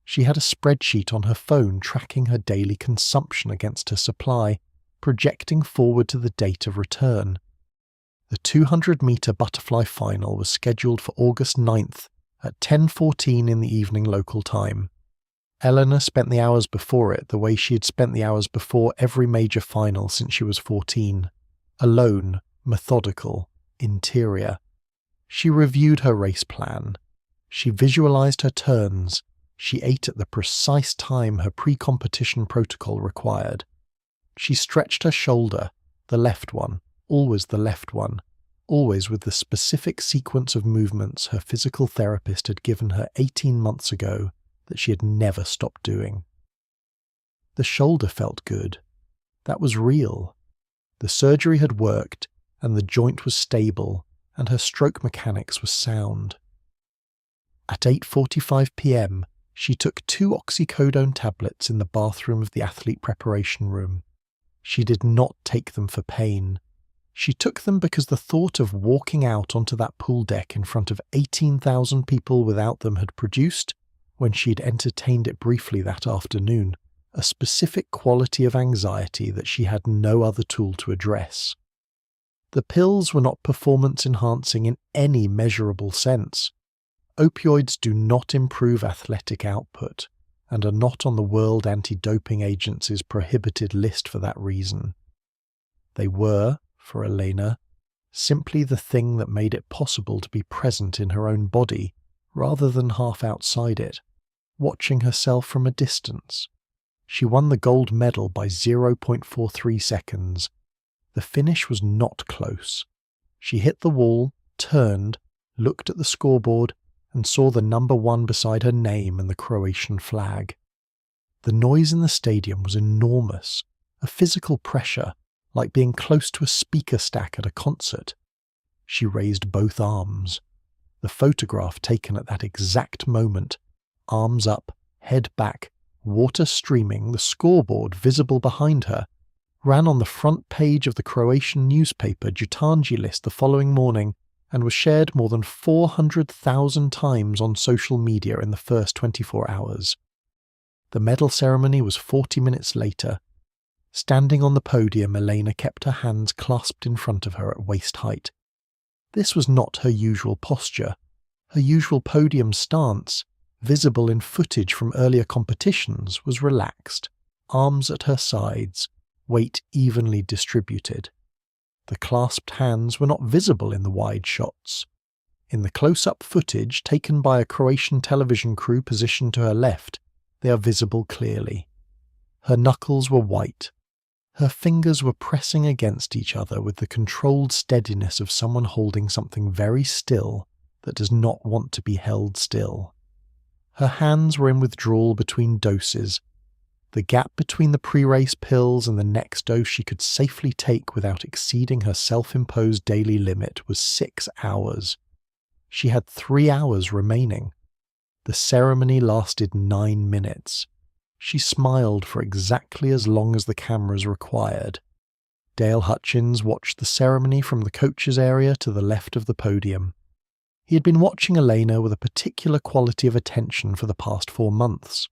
She had a spreadsheet on her phone tracking her daily consumption against her supply, projecting forward to the date of return. The 200-metre butterfly final was scheduled for August 9th at 10:14 in the evening local time. Elena spent the hours before it the way she had spent the hours before every major final since she was 14. Alone, methodical, interior. She reviewed her race plan. She visualized her turns. She ate at the precise time her pre-competition protocol required. She stretched her shoulder, the left one, always the left one, always with the specific sequence of movements her physical therapist had given her 18 months ago that she had never stopped doing. The shoulder felt good. That was real. The surgery had worked, and the joint was stable, and her stroke mechanics were sound. At 8:45 p.m, she took 2 oxycodone tablets in the bathroom of the athlete preparation room. She did not take them for pain. She took them because the thought of walking out onto that pool deck in front of 18,000 people without them had produced, when she'd entertained it briefly that afternoon, a specific quality of anxiety that she had no other tool to address. The pills were not performance-enhancing in any measurable sense. Opioids do not improve athletic output, and are not on the World Anti-Doping Agency's prohibited list for that reason. They were, for Elena, simply the thing that made it possible to be present in her own body, rather than half outside it, watching herself from a distance. She won the gold medal by 0.43 seconds. The finish was not close. She hit the wall, turned, looked at the scoreboard, and saw the number 1 beside her name and the Croatian flag. The noise in the stadium was enormous, a physical pressure, like being close to a speaker stack at a concert. She raised both arms. The photograph taken at that exact moment, arms up, head back, water streaming, the scoreboard visible behind her, ran on the front page of the Croatian newspaper Jutarnji List the following morning and was shared more than 400,000 times on social media in the first 24 hours. The medal ceremony was 40 minutes later. Standing on the podium, Elena kept her hands clasped in front of her at waist height. This was not her usual posture. Her usual podium stance, visible in footage from earlier competitions, was relaxed, arms at her sides, weight evenly distributed. The clasped hands were not visible in the wide shots. In the close-up footage taken by a Croatian television crew positioned to her left, they are visible clearly. Her knuckles were white. Her fingers were pressing against each other with the controlled steadiness of someone holding something very still that does not want to be held still. Her hands were in withdrawal between doses. The gap between the pre-race pills and the next dose she could safely take without exceeding her self-imposed daily limit was 6 hours. She had 3 hours remaining. The ceremony lasted 9 minutes. She smiled for exactly as long as the cameras required. Dale Hutchins watched the ceremony from the coaches' area to the left of the podium. He had been watching Elena with a particular quality of attention for the past 4 months.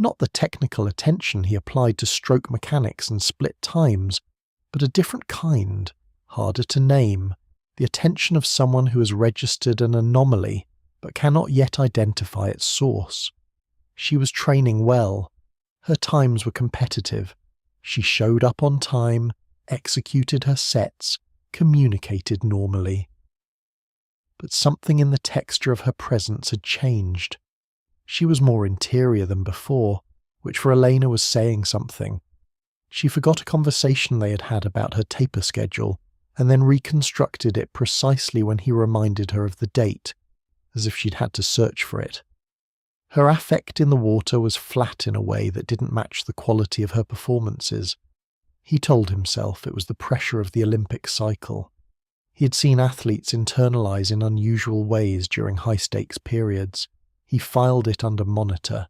Not the technical attention he applied to stroke mechanics and split times, but a different kind, harder to name, the attention of someone who has registered an anomaly but cannot yet identify its source. She was training well. Her times were competitive. She showed up on time, executed her sets, communicated normally. But something in the texture of her presence had changed. She was more interior than before, which for Elena was saying something. She forgot a conversation they had had about her taper schedule, and then reconstructed it precisely when he reminded her of the date, as if she'd had to search for it. Her affect in the water was flat in a way that didn't match the quality of her performances. He told himself it was the pressure of the Olympic cycle. He had seen athletes internalize in unusual ways during high-stakes periods. He filed it under monitor.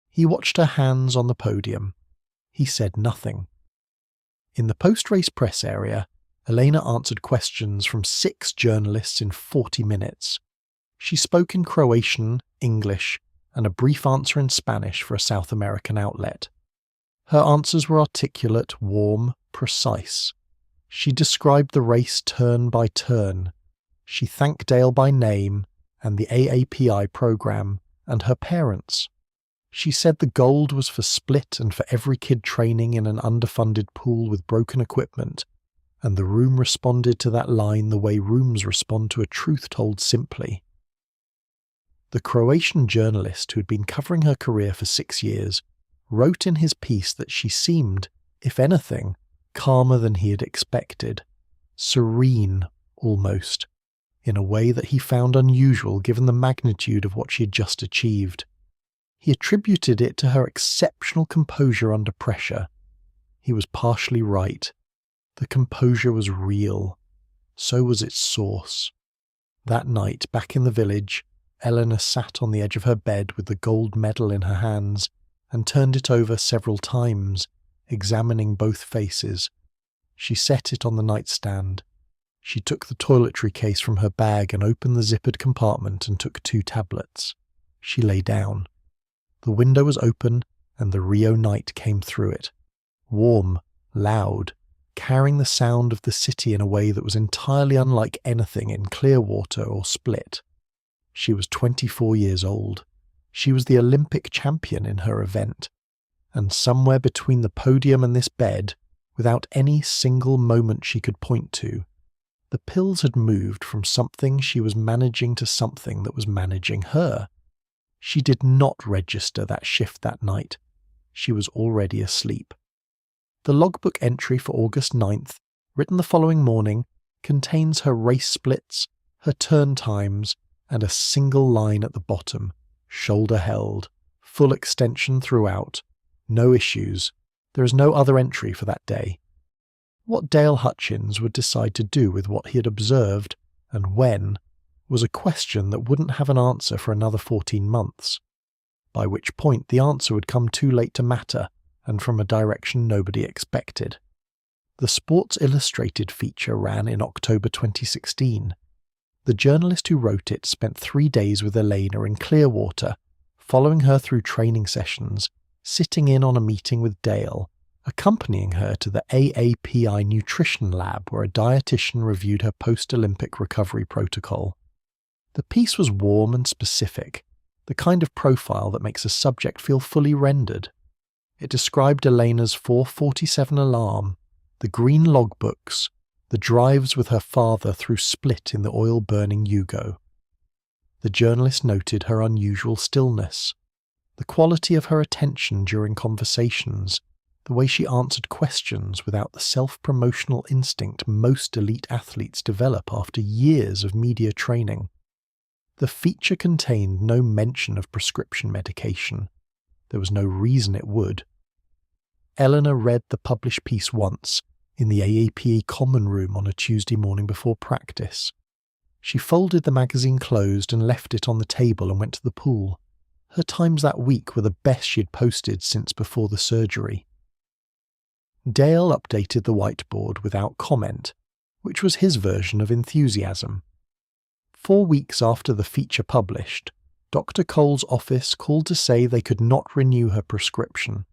He watched her hands on the podium. He said nothing. In the post-race press area, Elena answered questions from 6 journalists in 40 minutes. She spoke in Croatian, English, and a brief answer in Spanish for a South American outlet. Her answers were articulate, warm, precise. She described the race turn by turn. She thanked Dale by name and the AAPI program and her parents. She said the gold was for Split and for every kid training in an underfunded pool with broken equipment, and the room responded to that line the way rooms respond to a truth told simply. The Croatian journalist who had been covering her career for 6 years wrote in his piece that she seemed, if anything, calmer than he had expected, serene almost, in a way that he found unusual given the magnitude of what she had just achieved. He attributed it to her exceptional composure under pressure. He was partially right. The composure was real. So was its source. That night, back in the village, Elena sat on the edge of her bed with the gold medal in her hands and turned it over several times, examining both faces. She set it on the nightstand. She took the toiletry case from her bag and opened the zippered compartment and took 2 tablets. She lay down. The window was open and the Rio night came through it, warm, loud, carrying the sound of the city in a way that was entirely unlike anything in Clearwater or Split. She was 24 years old. She was the Olympic champion in her event. And somewhere between the podium and this bed, without any single moment she could point to, the pills had moved from something she was managing to something that was managing her. She did not register that shift that night. She was already asleep. The logbook entry for August 9th, written the following morning, contains her race splits, her turn times, and a single line at the bottom, shoulder held, full extension throughout, no issues. There is no other entry for that day. What Dale Hutchins would decide to do with what he had observed, and when, was a question that wouldn't have an answer for another 14 months, by which point the answer would come too late to matter and from a direction nobody expected. The Sports Illustrated feature ran in October 2016. The journalist who wrote it spent 3 days with Elena in Clearwater, following her through training sessions, sitting in on a meeting with Dale, accompanying her to the AAPI nutrition lab where a dietitian reviewed her post-Olympic recovery protocol. The piece was warm and specific, the kind of profile that makes a subject feel fully rendered. It described Elena's 4:47 alarm, the green logbooks, the drives with her father through Split in the oil-burning Yugo. The journalist noted her unusual stillness, the quality of her attention during conversations, the way she answered questions without the self-promotional instinct most elite athletes develop after years of media training. The feature contained no mention of prescription medication. There was no reason it would. Elena read the published piece once, in the AAPE common room on a Tuesday morning before practice. She folded the magazine closed and left it on the table and went to the pool. Her times that week were the best she'd posted since before the surgery. Dale updated the whiteboard without comment, which was his version of enthusiasm. 4 weeks after the feature published, Dr. Cole's office called to say they could not renew her prescription.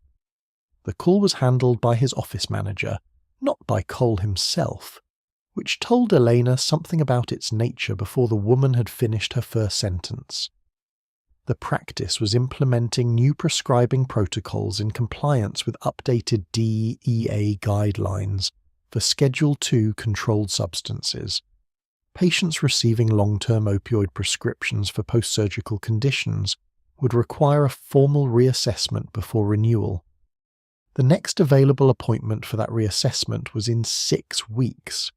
The call was handled by his office manager, not by Cole himself, which told Elena something about its nature before the woman had finished her first sentence. The practice was implementing new prescribing protocols in compliance with updated DEA guidelines for Schedule II controlled substances. Patients receiving long-term opioid prescriptions for post-surgical conditions would require a formal reassessment before renewal. The next available appointment for that reassessment was in 6 weeks.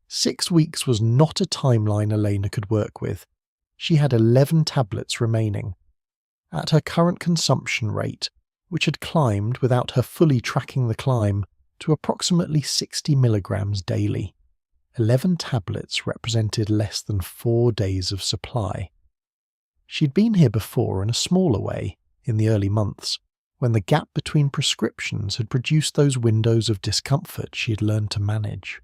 6 weeks was not a timeline Elena could work with. She had 11 tablets remaining. At her current consumption rate, which had climbed without her fully tracking the climb to approximately 60 milligrams daily, 11 tablets represented less than 4 days of supply. She'd been here before in a smaller way, in the early months, when the gap between prescriptions had produced those windows of discomfort she had learned to manage.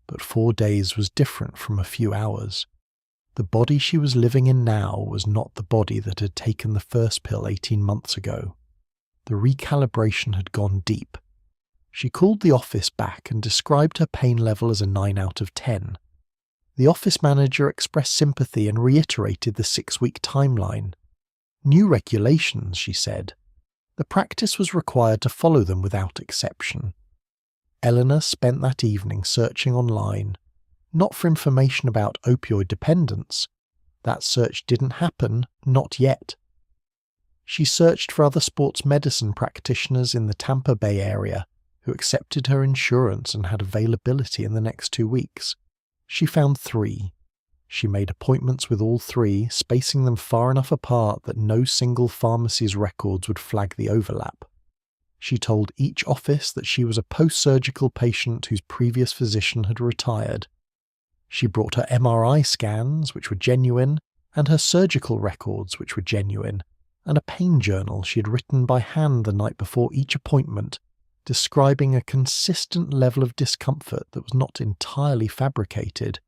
But 4 days was different from a few hours. The body she was living in now was not the body that had taken the first pill 18 months ago. The recalibration had gone deep. She called the office back and described her pain level as a 9 out of 10. The office manager expressed sympathy and reiterated the 6-week timeline. New regulations, she said. The practice was required to follow them without exception. Elena spent that evening searching online, not for information about opioid dependence. That search didn't happen, not yet. She searched for other sports medicine practitioners in the Tampa Bay area who accepted her insurance and had availability in the next 2 weeks. She found 3. She made appointments with all 3, spacing them far enough apart that no single pharmacy's records would flag the overlap. She told each office that she was a post-surgical patient whose previous physician had retired. She brought her MRI scans, which were genuine, and her surgical records, which were genuine, and a pain journal she had written by hand the night before each appointment, describing a consistent level of discomfort that was not entirely fabricated.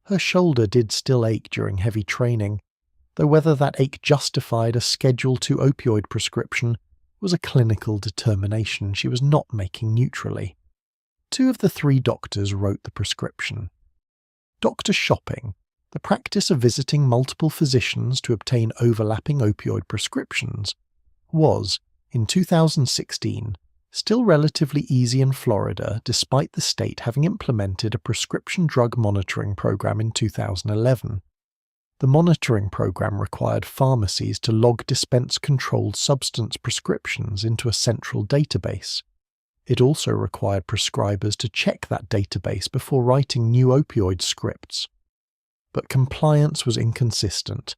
Her shoulder did still ache during heavy training, though whether that ache justified a Schedule II opioid prescription was a clinical determination she was not making neutrally. 2 of the 3 doctors wrote the prescription. Doctor shopping, the practice of visiting multiple physicians to obtain overlapping opioid prescriptions, was, in 2016, still relatively easy in Florida despite the state having implemented a prescription drug monitoring program in 2011. The monitoring program required pharmacies to log dispense controlled substance prescriptions into a central database. It also required prescribers to check that database before writing new opioid scripts. But compliance was inconsistent.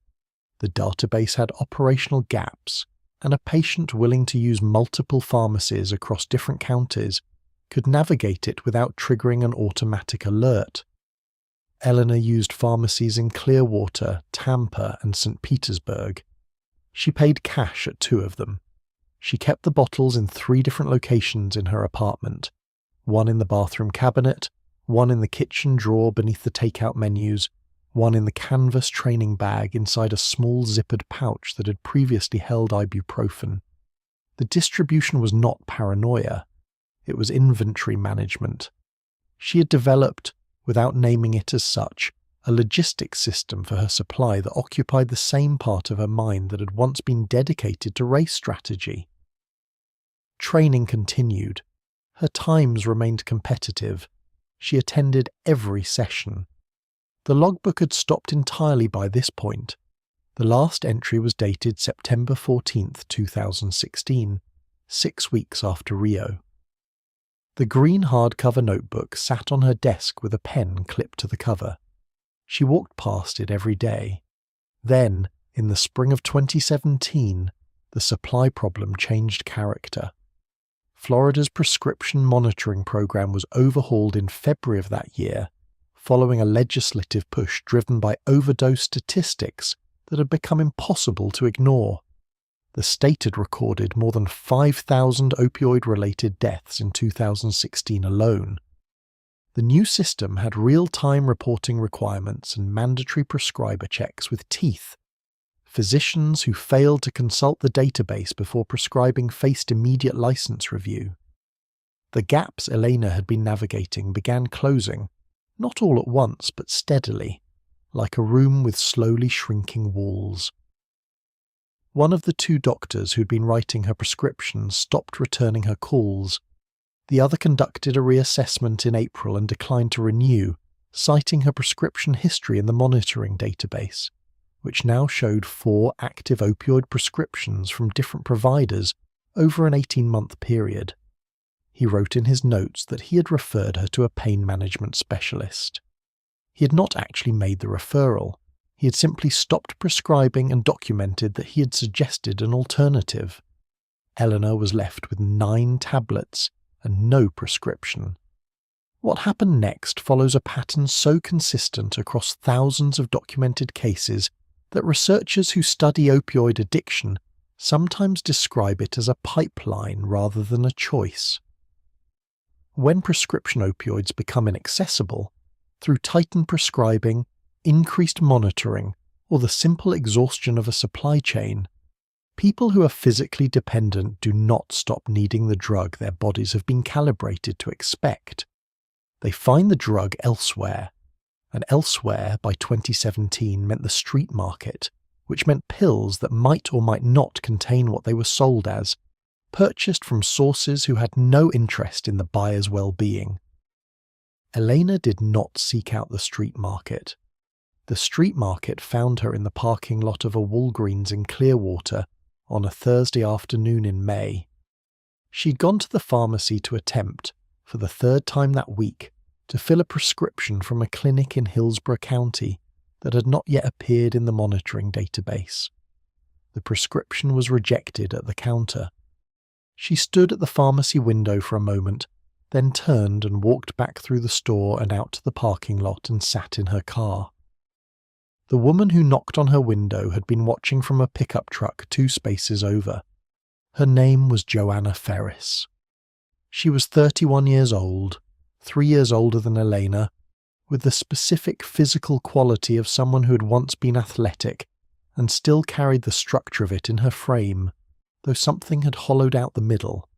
The database had operational gaps, and a patient willing to use multiple pharmacies across different counties could navigate it without triggering an automatic alert. Elena used pharmacies in Clearwater, Tampa, and St. Petersburg. She paid cash at 2 of them. She kept the bottles in 3 different locations in her apartment, one in the bathroom cabinet, one in the kitchen drawer beneath the takeout menus, one in the canvas training bag inside a small zippered pouch that had previously held ibuprofen. The distribution was not paranoia. It was inventory management. She had developed, without naming it as such, a logistics system for her supply that occupied the same part of her mind that had once been dedicated to race strategy. Training continued. Her times remained competitive. She attended every session. The logbook had stopped entirely by this point. The last entry was dated September 14, 2016, 6 weeks after Rio. The green hardcover notebook sat on her desk with a pen clipped to the cover. She walked past it every day. Then, in the spring of 2017, the supply problem changed character. Florida's prescription monitoring program was overhauled in February of that year, following a legislative push driven by overdose statistics that had become impossible to ignore. The state had recorded more than 5,000 opioid-related deaths in 2016 alone. The new system had real-time reporting requirements and mandatory prescriber checks with teeth. Physicians who failed to consult the database before prescribing faced immediate license review. The gaps Elena had been navigating began closing, not all at once but steadily, like a room with slowly shrinking walls. One of the 2 doctors who'd been writing her prescriptions stopped returning her calls. The other conducted a reassessment in April and declined to renew, citing her prescription history in the monitoring database, which now showed 4 active opioid prescriptions from different providers over an 18-month period. He wrote in his notes that he had referred her to a pain management specialist. He had not actually made the referral. He had simply stopped prescribing and documented that he had suggested an alternative. Elena was left with 9 tablets and no prescription. What happened next follows a pattern so consistent across thousands of documented cases that researchers who study opioid addiction sometimes describe it as a pipeline rather than a choice. When prescription opioids become inaccessible, through tightened prescribing, increased monitoring, or the simple exhaustion of a supply chain, people who are physically dependent do not stop needing the drug their bodies have been calibrated to expect. They find the drug elsewhere, and elsewhere by 2017 meant the street market, which meant pills that might or might not contain what they were sold as, purchased from sources who had no interest in the buyer's well-being. Elena did not seek out the street market. The street market found her in the parking lot of a Walgreens in Clearwater on a Thursday afternoon in May. She'd gone to the pharmacy to attempt, for the third time that week, to fill a prescription from a clinic in Hillsborough County that had not yet appeared in the monitoring database. The prescription was rejected at the counter. She stood at the pharmacy window for a moment, then turned and walked back through the store and out to the parking lot and sat in her car. The woman who knocked on her window had been watching from a pickup truck 2 spaces over. Her name was Joanna Ferris. She was 31 years old, 3 years older than Elena, with the specific physical quality of someone who had once been athletic and still carried the structure of it in her frame, though something had hollowed out the middle.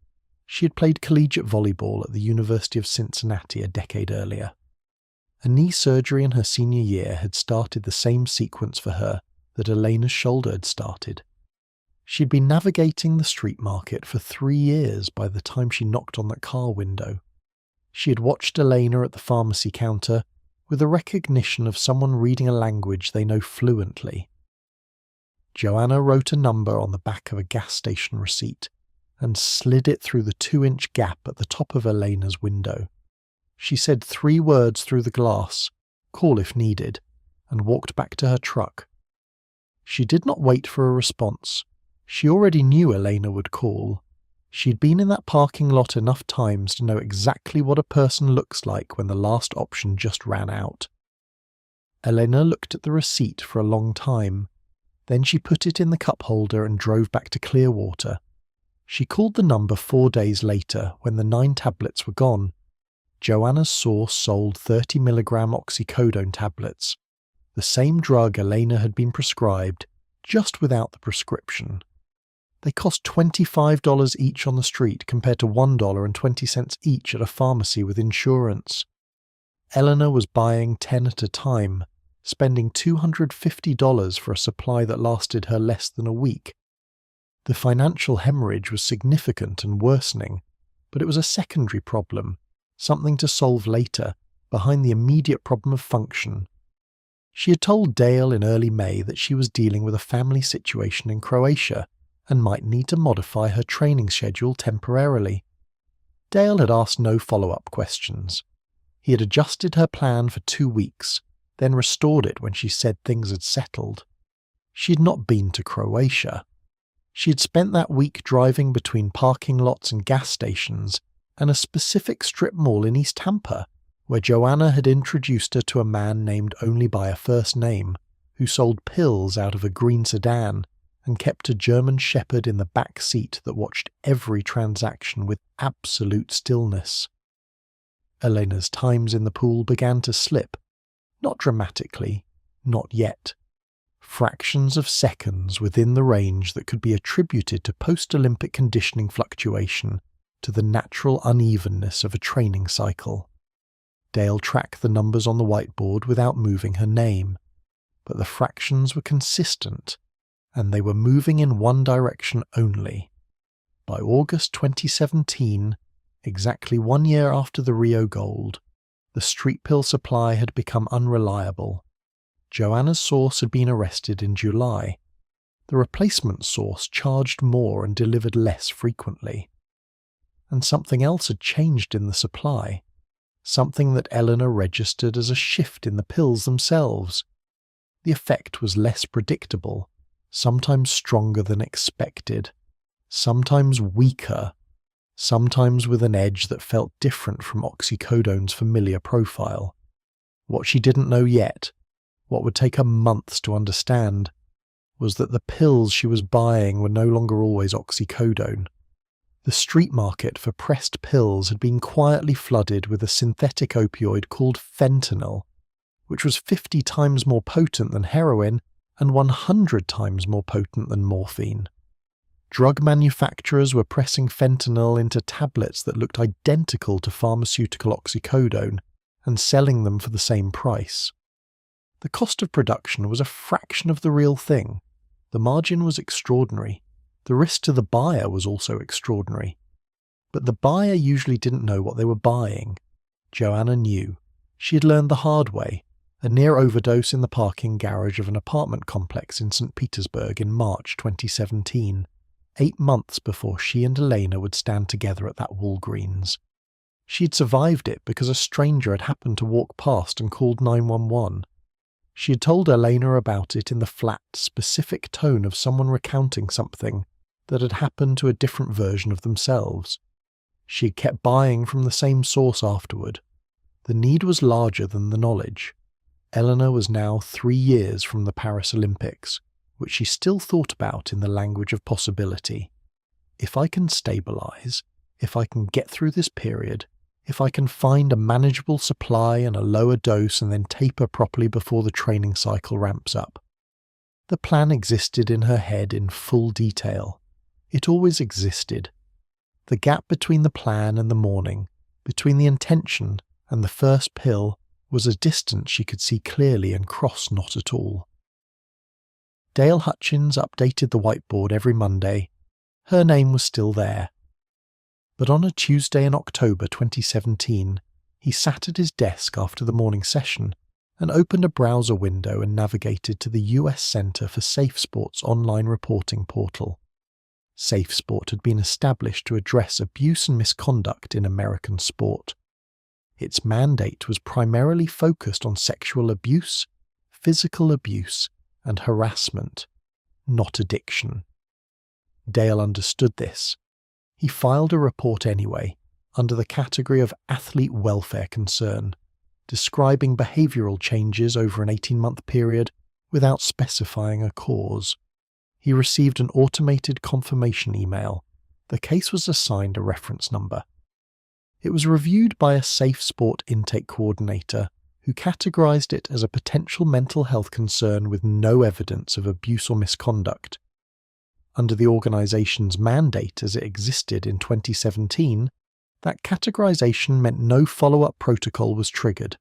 She had played collegiate volleyball at the University of Cincinnati a decade earlier. A knee surgery in her senior year had started the same sequence for her that Elena's shoulder had started. She'd been navigating the street market for 3 years by the time she knocked on that car window. She had watched Elena at the pharmacy counter with the recognition of someone reading a language they know fluently. Joanna wrote a number on the back of a gas station receipt and slid it through the 2-inch gap at the top of Elena's window. She said 3 words through the glass, "Call if needed," and walked back to her truck. She did not wait for a response. She already knew Elena would call. She'd been in that parking lot enough times to know exactly what a person looks like when the last option just ran out. Elena looked at the receipt for a long time. Then she put it in the cup holder and drove back to Clearwater. She called the number 4 days later when the 9 tablets were gone. Joanna's source sold 30 milligram oxycodone tablets, the same drug Elena had been prescribed, just without the prescription. They cost $25 each on the street compared to $1.20 each at a pharmacy with insurance. Elena was buying 10 at a time, spending $250 for a supply that lasted her less than a week. The financial hemorrhage was significant and worsening, but it was a secondary problem, something to solve later, behind the immediate problem of function. She had told Dale in early May that she was dealing with a family situation in Croatia and might need to modify her training schedule temporarily. Dale had asked no follow-up questions. He had adjusted her plan for 2 weeks, then restored it when she said things had settled. She had not been to Croatia. She had spent that week driving between parking lots and gas stations and a specific strip mall in East Tampa, where Joanna had introduced her to a man named only by a first name, who sold pills out of a green sedan and kept a German shepherd in the back seat that watched every transaction with absolute stillness. Elena's times in the pool began to slip. Not dramatically, not yet. Fractions of seconds within the range that could be attributed to post-Olympic conditioning fluctuation, to the natural unevenness of a training cycle. Dale tracked the numbers on the whiteboard without moving her name, but the fractions were consistent, and they were moving in one direction only. By August 2017, exactly 1 year after the Rio Gold, the street pill supply had become unreliable. Joanna's source had been arrested in July. The replacement source charged more and delivered less frequently. And something else had changed in the supply, something that Elena registered as a shift in the pills themselves. The effect was less predictable, sometimes stronger than expected, sometimes weaker, sometimes with an edge that felt different from oxycodone's familiar profile. What she didn't know yet, what would take her months to understand, was that the pills she was buying were no longer always oxycodone. The street market for pressed pills had been quietly flooded with a synthetic opioid called fentanyl, which was 50 times more potent than heroin and 100 times more potent than morphine. Drug manufacturers were pressing fentanyl into tablets that looked identical to pharmaceutical oxycodone and selling them for the same price. The cost of production was a fraction of the real thing. The margin was extraordinary. The risk to the buyer was also extraordinary. But the buyer usually didn't know what they were buying. Joanna knew. She had learned the hard way, a near overdose in the parking garage of an apartment complex in St. Petersburg in March 2017, 8 months before she and Elena would stand together at that Walgreens. She had survived it because a stranger had happened to walk past and called 911. She had told Elena about it in the flat, specific tone of someone recounting something that had happened to a different version of themselves. She had kept buying from the same source afterward. The need was larger than the knowledge. Elena was now 3 years from the Paris Olympics, which she still thought about in the language of possibility. If I can stabilize, if I can get through this period, if I can find a manageable supply and a lower dose and then taper properly before the training cycle ramps up. The plan existed in her head in full detail. It always existed. The gap between the plan and the morning, between the intention and the first pill, was a distance she could see clearly and cross not at all. Dale Hutchins updated the whiteboard every Monday. Her name was still there. But on a Tuesday in October 2017, he sat at his desk after the morning session and opened a browser window and navigated to the US Center for Safe Sport's online reporting portal. Safe Sport had been established to address abuse and misconduct in American sport. Its mandate was primarily focused on sexual abuse, physical abuse, and harassment, not addiction. Dale understood this. He filed a report anyway, under the category of athlete welfare concern, describing behavioural changes over an 18-month period without specifying a cause. He received an automated confirmation email. The case was assigned a reference number. It was reviewed by a Safe Sport intake coordinator who categorized it as a potential mental health concern with no evidence of abuse or misconduct. Under the organization's mandate as it existed in 2017, that categorization meant no follow-up protocol was triggered.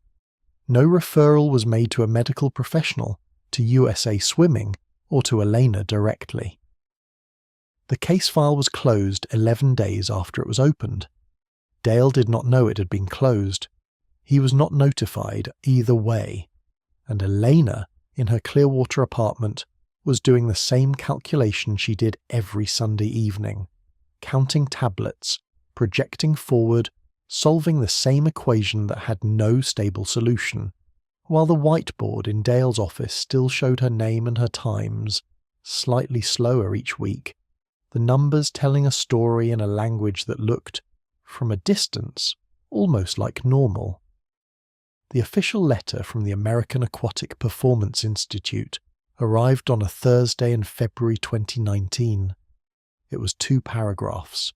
No referral was made to a medical professional, to USA Swimming, or to Elena directly. The case file was closed 11 days after it was opened. Dale did not know it had been closed. He was not notified either way, and Elena, in her Clearwater apartment, was doing the same calculation she did every Sunday evening, counting tablets, projecting forward, solving the same equation that had no stable solution, while the whiteboard in Dale's office still showed her name and her times, slightly slower each week, the numbers telling a story in a language that looked, from a distance, almost like normal. The official letter from the American Aquatic Performance Institute arrived on a Thursday in February 2019. It was 2 paragraphs.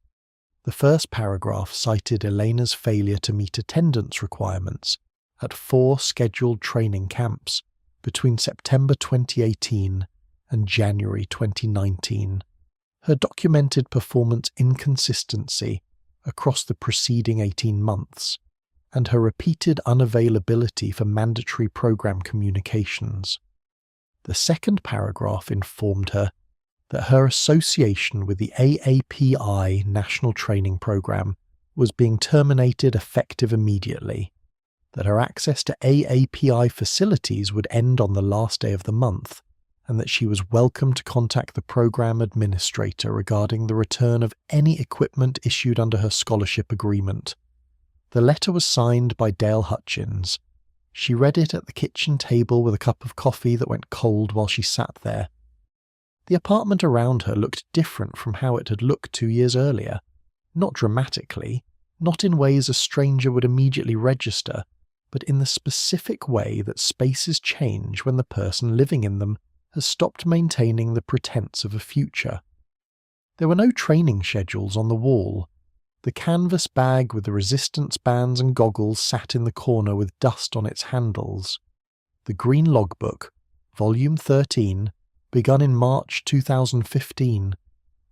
The first paragraph cited Elena's failure to meet attendance requirements at 4 scheduled training camps between September 2018 and January 2019, her documented performance inconsistency across the preceding 18 months, and her repeated unavailability for mandatory program communications. The second paragraph informed her that her association with the AAPI National Training Program was being terminated effective immediately, that her access to AAPI facilities would end on the last day of the month, and that she was welcome to contact the program administrator regarding the return of any equipment issued under her scholarship agreement. The letter was signed by Dale Hutchins. She read it at the kitchen table with a cup of coffee that went cold while she sat there. The apartment around her looked different from how it had looked 2 years earlier. Not dramatically, not in ways a stranger would immediately register, but in the specific way that spaces change when the person living in them has stopped maintaining the pretense of a future. There were no training schedules on the wall. The canvas bag with the resistance bands and goggles sat in the corner with dust on its handles. the Green Logbook, Volume 13, begun in March 2015,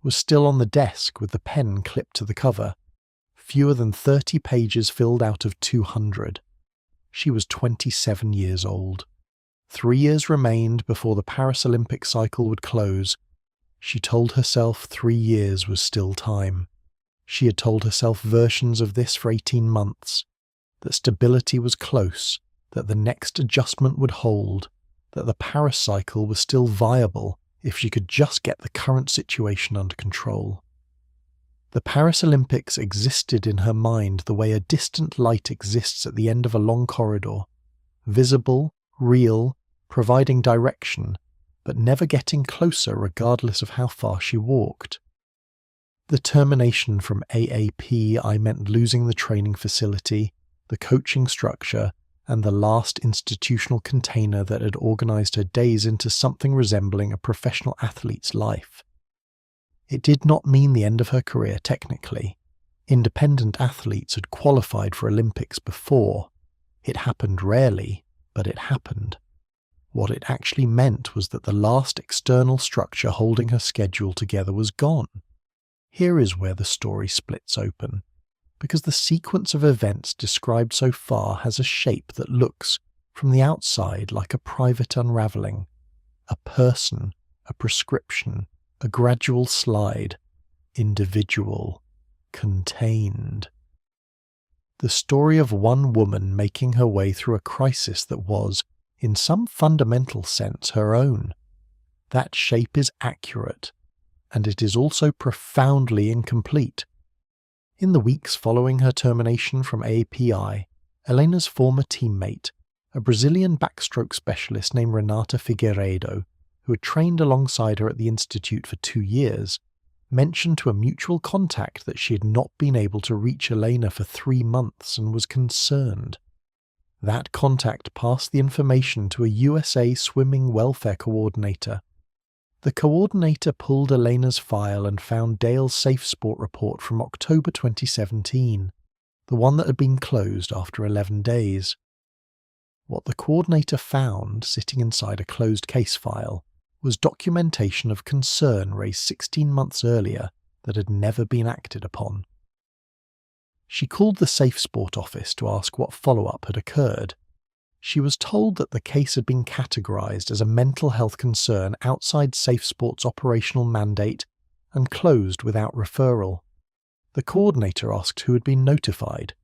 was still on the desk with the pen clipped to the cover, fewer than 30 pages filled out of 200. She was 27 years old. 3 years remained before the Paris Olympic cycle would close. She told herself 3 years was still time. She had told herself versions of this for 18 months, that stability was close, that the next adjustment would hold, that the Paris cycle was still viable if she could just get the current situation under control. The Paris Olympics existed in her mind the way a distant light exists at the end of a long corridor, visible, real, providing direction, but never getting closer regardless of how far she walked. The termination from AAP meant losing the training facility, the coaching structure, and the last institutional container that had organized her days into something resembling a professional athlete's life. It did not mean the end of her career technically. Independent athletes had qualified for Olympics before. It happened rarely, but it happened. What it actually meant was that the last external structure holding her schedule together was gone. Here is where the story splits open, because the sequence of events described so far has a shape that looks, from the outside, like a private unravelling, a person, a prescription, a gradual slide, individual, contained. The story of one woman making her way through a crisis that was, in some fundamental sense, her own. That shape is accurate, and it is also profoundly incomplete. In the weeks following her termination from API, Elena's former teammate, a Brazilian backstroke specialist named Renata Figueiredo, who had trained alongside her at the Institute for 2 years, mentioned to a mutual contact that she had not been able to reach Elena for 3 months and was concerned. That contact passed the information to a USA swimming welfare coordinator. The coordinator pulled Elena's file and found Dale's Safe Sport report from October 2017, the one that had been closed after 11 days. What the coordinator found, sitting inside a closed case file, was documentation of concern raised 16 months earlier that had never been acted upon. She called the Safe Sport office to ask what follow-up had occurred. She was told that the case had been categorized as a mental health concern outside Safe Sport's operational mandate and closed without referral. The coordinator asked who had been notified.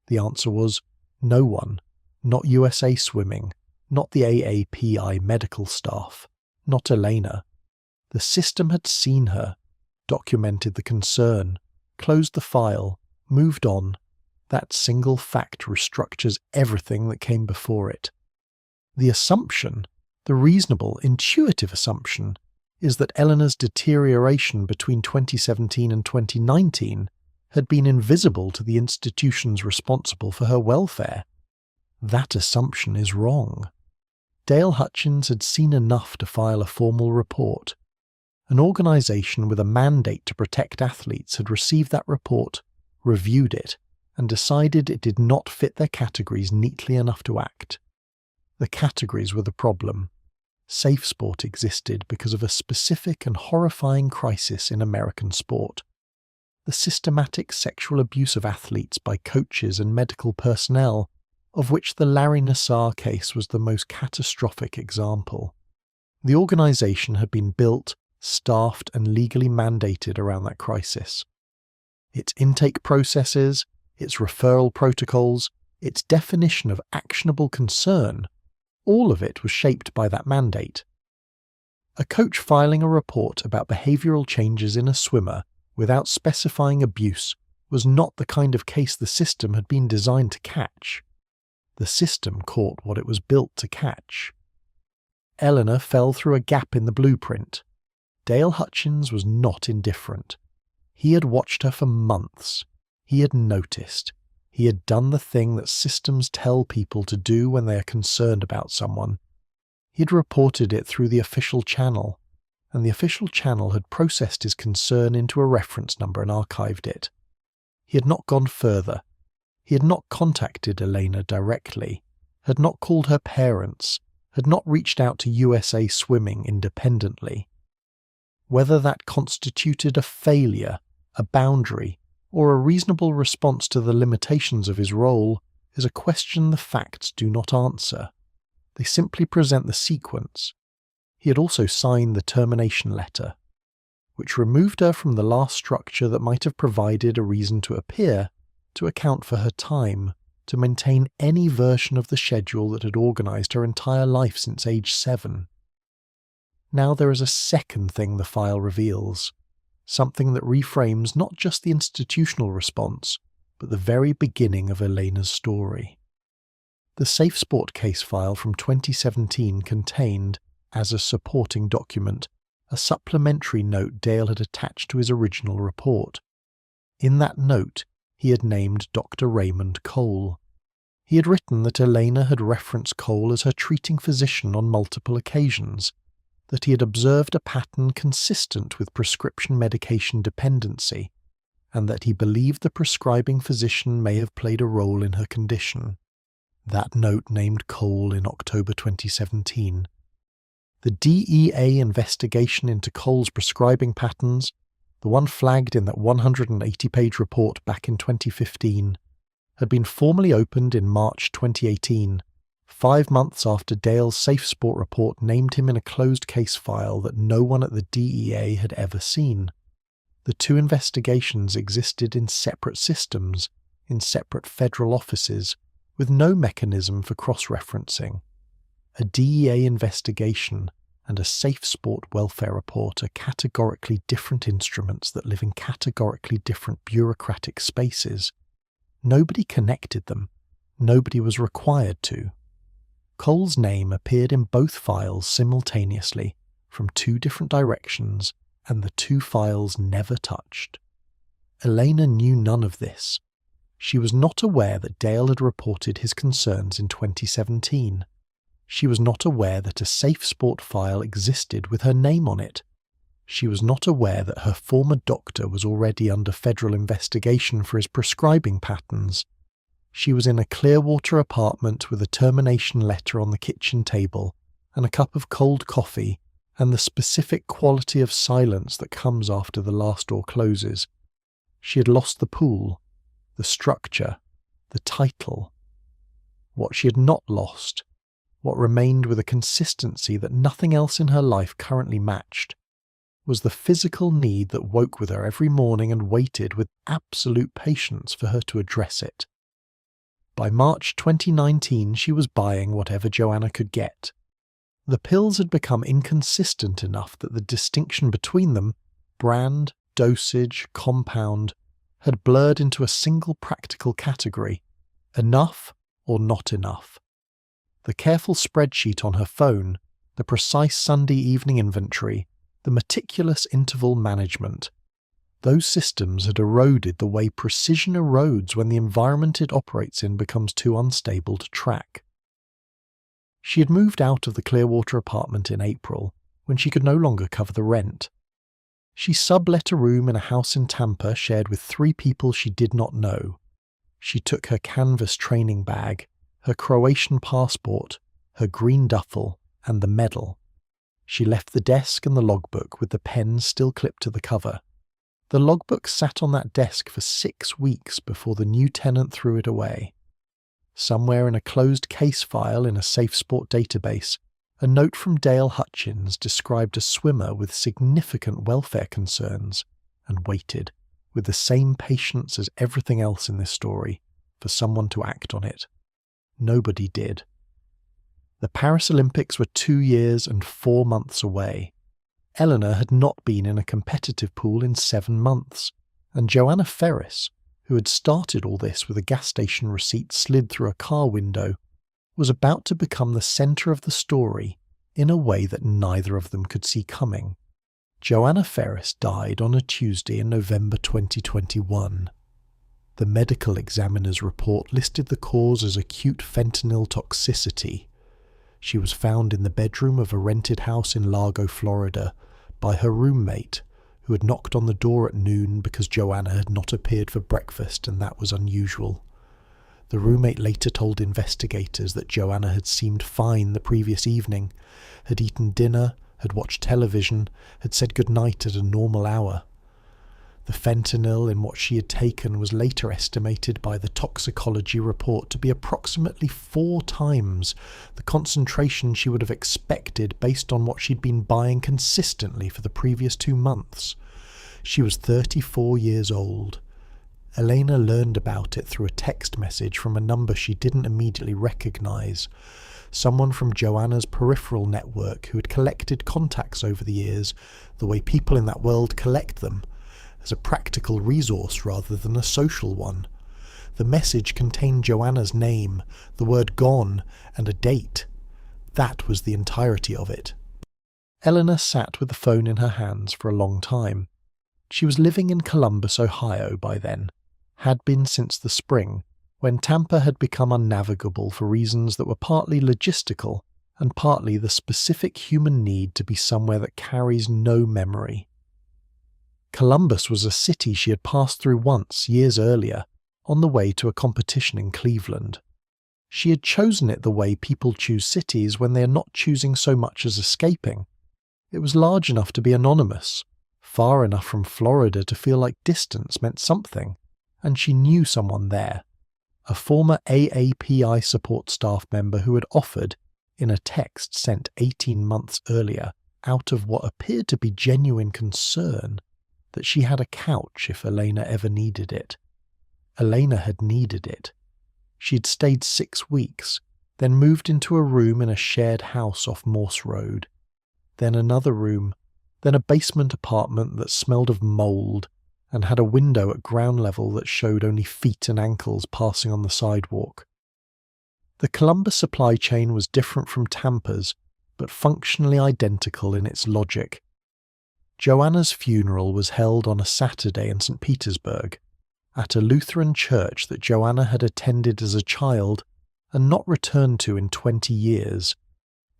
The answer was, no one, not USA Swimming, not the AAPI medical staff, not Elena. The system had seen her, documented the concern, closed the file, moved on. That single fact restructures everything that came before it. The assumption, the reasonable, intuitive assumption, is that Elena's deterioration between 2017 and 2019 had been invisible to the institutions responsible for her welfare. That assumption is wrong. Dale Hutchins had seen enough to file a formal report. An organisation with a mandate to protect athletes had received that report, reviewed it, and decided it did not fit their categories neatly enough to act. The categories were the problem. Safe Sport existed because of a specific and horrifying crisis in American sport. The systematic sexual abuse of athletes by coaches and medical personnel, of which the Larry Nassar case was the most catastrophic example. The organisation had been built, staffed and legally mandated around that crisis. Its intake processes, its referral protocols, its definition of actionable concern, all of it was shaped by that mandate. A coach filing a report about behavioural changes in a swimmer without specifying abuse was not the kind of case the system had been designed to catch. The system caught what it was built to catch. Elena fell through a gap in the blueprint. Dale Hutchins was not indifferent. He had watched her for months. He had noticed. He had done the thing that systems tell people to do when they are concerned about someone. He had reported it through the official channel, and the official channel had processed his concern into a reference number and archived it. He had not gone further. He had not contacted Elena directly, had not called her parents, had not reached out to USA Swimming independently. Whether that constituted a failure, a boundary, or a reasonable response to the limitations of his role is a question the facts do not answer. They simply present the sequence. He had also signed the termination letter, which removed her from the last structure that might have provided a reason to appear, to account for her time, to maintain any version of the schedule that had organised her entire life since age 7. Now there is a second thing the file reveals, something that reframes not just the institutional response, but the very beginning of Elena's story. The Safe Sport case file from 2017 contained, as a supporting document, a supplementary note Dale had attached to his original report. In that note, he had named Dr. Raymond Cole. He had written that Elena had referenced Cole as her treating physician on multiple occasions, that he had observed a pattern consistent with prescription medication dependency, and that he believed the prescribing physician may have played a role in her condition. That note named Cole in October 2017. The DEA investigation into Cole's prescribing patterns, the one flagged in that 180-page report back in 2015, had been formally opened in March 2018, 5 months after Dale's Safe Sport report named him in a closed case file that no one at the DEA had ever seen. The two investigations existed in separate systems, in separate federal offices, with no mechanism for cross-referencing. A DEA investigation and a Safe Sport welfare report are categorically different instruments that live in categorically different bureaucratic spaces. Nobody connected them. Nobody was required to. Cole's name appeared in both files simultaneously, from two different directions, and the two files never touched. Elena knew none of this. She was not aware that Dale had reported his concerns in 2017. She was not aware that a Safe Sport file existed with her name on it. She was not aware that her former doctor was already under federal investigation for his prescribing patterns. She was in a Clearwater apartment with a termination letter on the kitchen table and a cup of cold coffee and the specific quality of silence that comes after the last door closes. She had lost the pool, the structure, the title. What she had not lost, what remained with a consistency that nothing else in her life currently matched, was the physical need that woke with her every morning and waited with absolute patience for her to address it. By March 2019, she was buying whatever Joanna could get. The pills had become inconsistent enough that the distinction between them, brand, dosage, compound, had blurred into a single practical category: enough or not enough. The careful spreadsheet on her phone, the precise Sunday evening inventory, the meticulous interval management. Those systems had eroded the way precision erodes when the environment it operates in becomes too unstable to track. She had moved out of the Clearwater apartment in April, when she could no longer cover the rent. She sublet a room in a house in Tampa shared with 3 people she did not know. She took her canvas training bag, her Croatian passport, her green duffel, and the medal. She left the desk and the logbook with the pen still clipped to the cover. The logbook sat on that desk for 6 weeks before the new tenant threw it away. Somewhere in a closed case file in a Safe Sport database, a note from Dale Hutchins described a swimmer with significant welfare concerns and waited, with the same patience as everything else in this story, for someone to act on it. Nobody did. The Paris Olympics were 2 years and 4 months away. Eleanor had not been in a competitive pool in 7 months, and Joanna Ferris, who had started all this with a gas station receipt slid through a car window, was about to become the centre of the story in a way that neither of them could see coming. Joanna Ferris died on a Tuesday in November 2021. The medical examiner's report listed the cause as acute fentanyl toxicity. She was found in the bedroom of a rented house in Largo, Florida, by her roommate, who had knocked on the door at noon because Joanna had not appeared for breakfast and that was unusual. The roommate later told investigators that Joanna had seemed fine the previous evening, had eaten dinner, had watched television, had said goodnight at a normal hour. The fentanyl in what she had taken was later estimated by the toxicology report to be approximately 4 times the concentration she would have expected based on what she'd been buying consistently for the previous 2 months. She was 34 years old. Elena learned about it through a text message from a number she didn't immediately recognise. Someone from Joanna's peripheral network who had collected contacts over the years, the way people in that world collect them, as a practical resource rather than a social one. The message contained Joanna's name, the word gone, and a date. That was the entirety of it. Elena sat with the phone in her hands for a long time. She was living in Columbus, Ohio by then, had been since the spring, when Tampa had become unnavigable for reasons that were partly logistical and partly the specific human need to be somewhere that carries no memory. Columbus was a city she had passed through once, years earlier, on the way to a competition in Cleveland. She had chosen it the way people choose cities when they are not choosing so much as escaping. It was large enough to be anonymous, far enough from Florida to feel like distance meant something, and she knew someone there, a former AAPI support staff member who had offered, in a text sent 18 months earlier, out of what appeared to be genuine concern, that she had a couch if Elena ever needed it. Elena had needed it. She had stayed 6 weeks, then moved into a room in a shared house off Morse Road, then another room, then a basement apartment that smelled of mould and had a window at ground level that showed only feet and ankles passing on the sidewalk. The Columbus supply chain was different from Tampa's, but functionally identical in its logic. Joanna's funeral was held on a Saturday in St. Petersburg, at a Lutheran church that Joanna had attended as a child and not returned to in 20 years,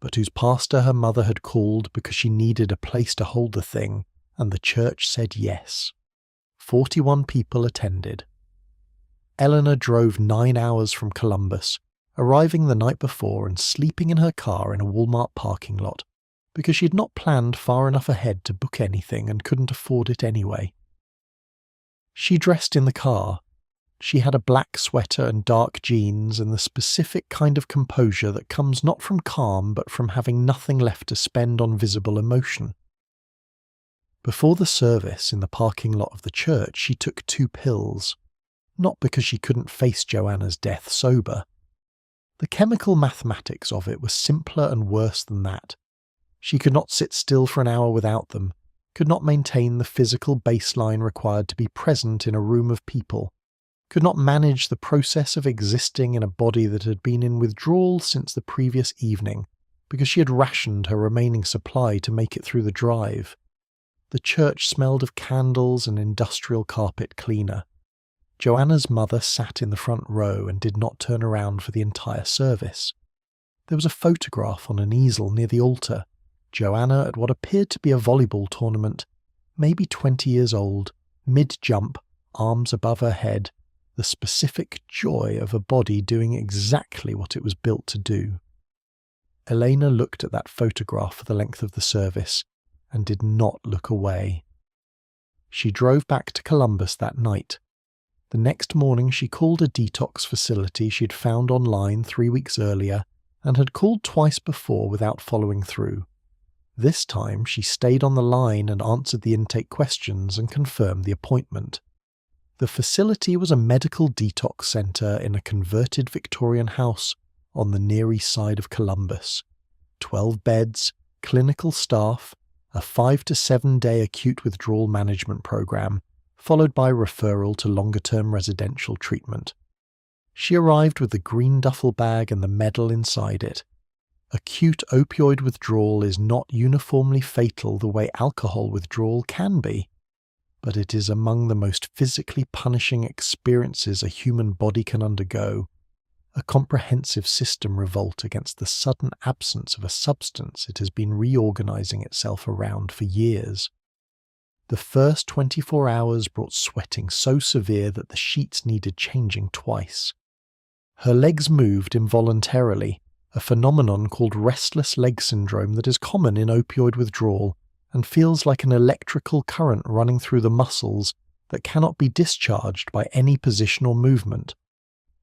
but whose pastor her mother had called because she needed a place to hold the thing, and the church said yes. 41 people attended. Elena drove 9 hours from Columbus, arriving the night before and sleeping in her car in a Walmart parking lot, because she had not planned far enough ahead to book anything and couldn't afford it anyway. She dressed in the car. She had a black sweater and dark jeans and the specific kind of composure that comes not from calm but from having nothing left to spend on visible emotion. Before the service in the parking lot of the church, she took 2 pills, not because she couldn't face Joanna's death sober. The chemical mathematics of it was simpler and worse than that. She could not sit still for an hour without them, could not maintain the physical baseline required to be present in a room of people, could not manage the process of existing in a body that had been in withdrawal since the previous evening, because she had rationed her remaining supply to make it through the drive. The church smelled of candles and industrial carpet cleaner. Joanna's mother sat in the front row and did not turn around for the entire service. There was a photograph on an easel near the altar. Joanna at what appeared to be a volleyball tournament, maybe 20 years old, mid-jump, arms above her head, the specific joy of a body doing exactly what it was built to do. Elena looked at that photograph for the length of the service and did not look away. She drove back to Columbus that night. The next morning she called a detox facility she had found online 3 weeks earlier and had called twice before without following through. This time she stayed on the line and answered the intake questions and confirmed the appointment. The facility was a medical detox centre in a converted Victorian house on the Near East Side of Columbus. 12 beds, clinical staff, a 5 to 7 day acute withdrawal management program, followed by referral to longer-term residential treatment. She arrived with the green duffel bag and the medal inside it. Acute opioid withdrawal is not uniformly fatal the way alcohol withdrawal can be, but it is among the most physically punishing experiences a human body can undergo, a comprehensive system revolt against the sudden absence of a substance it has been reorganizing itself around for years. The first 24 hours brought sweating so severe that the sheets needed changing twice. Her legs moved involuntarily, a phenomenon called restless leg syndrome that is common in opioid withdrawal and feels like an electrical current running through the muscles that cannot be discharged by any position or movement.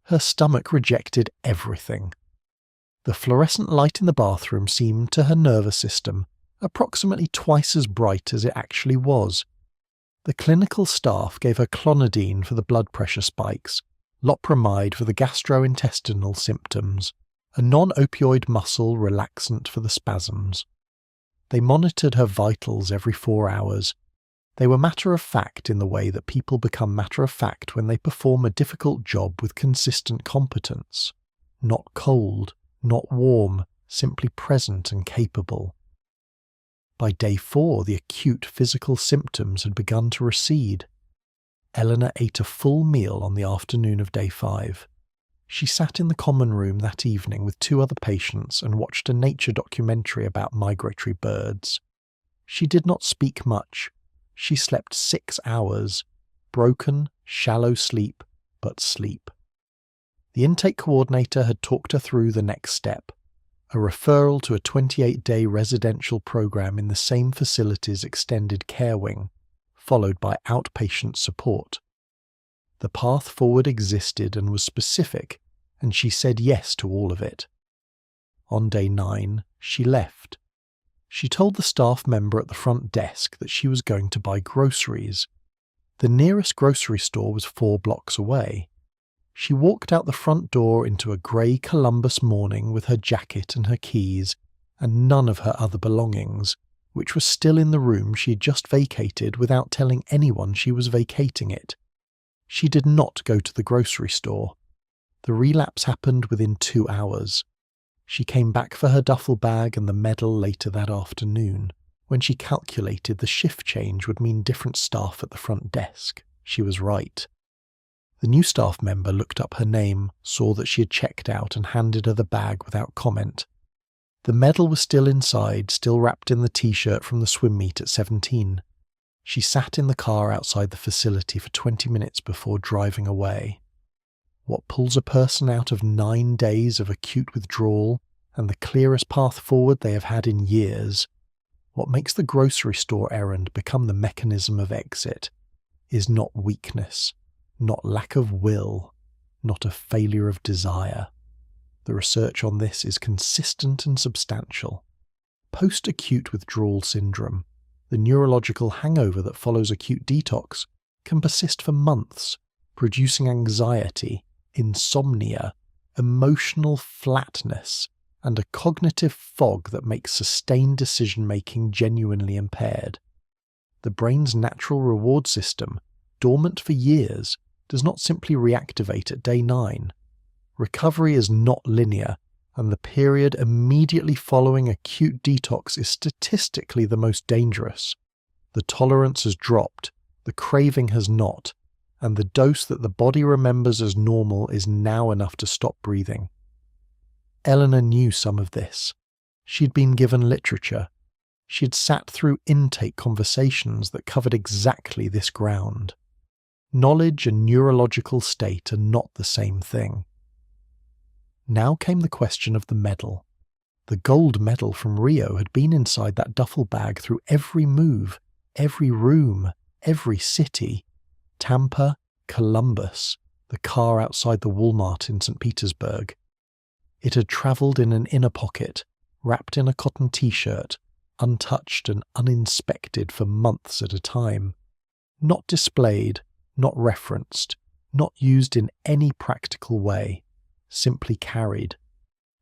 Her stomach rejected everything. The fluorescent light in the bathroom seemed to her nervous system approximately twice as bright as it actually was. The clinical staff gave her clonidine for the blood pressure spikes, loperamide for the gastrointestinal symptoms, a non-opioid muscle relaxant for the spasms. They monitored her vitals every 4 hours. They were matter-of-fact in the way that people become matter-of-fact when they perform a difficult job with consistent competence. Not cold, not warm, simply present and capable. By day 4, the acute physical symptoms had begun to recede. Elena ate a full meal on the afternoon of day 5. She sat in the common room that evening with 2 other patients and watched a nature documentary about migratory birds. She did not speak much. She slept 6 hours, broken, shallow sleep, but sleep. The intake coordinator had talked her through the next step, a referral to a 28-day residential program in the same facility's extended care wing, followed by outpatient support. The path forward existed and was specific, and she said yes to all of it. On day 9, she left. She told the staff member at the front desk that she was going to buy groceries. The nearest grocery store was 4 blocks away. She walked out the front door into a grey Columbus morning with her jacket and her keys, and none of her other belongings, which was still in the room she had just vacated without telling anyone she was vacating it. She did not go to the grocery store. The relapse happened within 2 hours. She came back for her duffel bag and the medal later that afternoon. When she calculated the shift change would mean different staff at the front desk, she was right. The new staff member looked up her name, saw that she had checked out and handed her the bag without comment. The medal was still inside, still wrapped in the t-shirt from the swim meet at 17. She sat in the car outside the facility for 20 minutes before driving away. What pulls a person out of 9 days of acute withdrawal and the clearest path forward they have had in years, what makes the grocery store errand become the mechanism of exit, is not weakness, not lack of will, not a failure of desire. The research on this is consistent and substantial. Post-acute withdrawal syndrome, the neurological hangover that follows acute detox, can persist for months, producing anxiety, insomnia, emotional flatness, and a cognitive fog that makes sustained decision-making genuinely impaired. The brain's natural reward system, dormant for years, does not simply reactivate at day 9. Recovery is not linear, and the period immediately following acute detox is statistically the most dangerous. The tolerance has dropped, the craving has not, and the dose that the body remembers as normal is now enough to stop breathing. Elena knew some of this. She'd been given literature. She had sat through intake conversations that covered exactly this ground. Knowledge and neurological state are not the same thing. Now came the question of the medal. The gold medal from Rio had been inside that duffel bag through every move, every room, every city. Tampa, Columbus, the car outside the Walmart in St. Petersburg. It had travelled in an inner pocket, wrapped in a cotton t-shirt, untouched and uninspected for months at a time. Not displayed, not referenced, not used in any practical way, simply carried.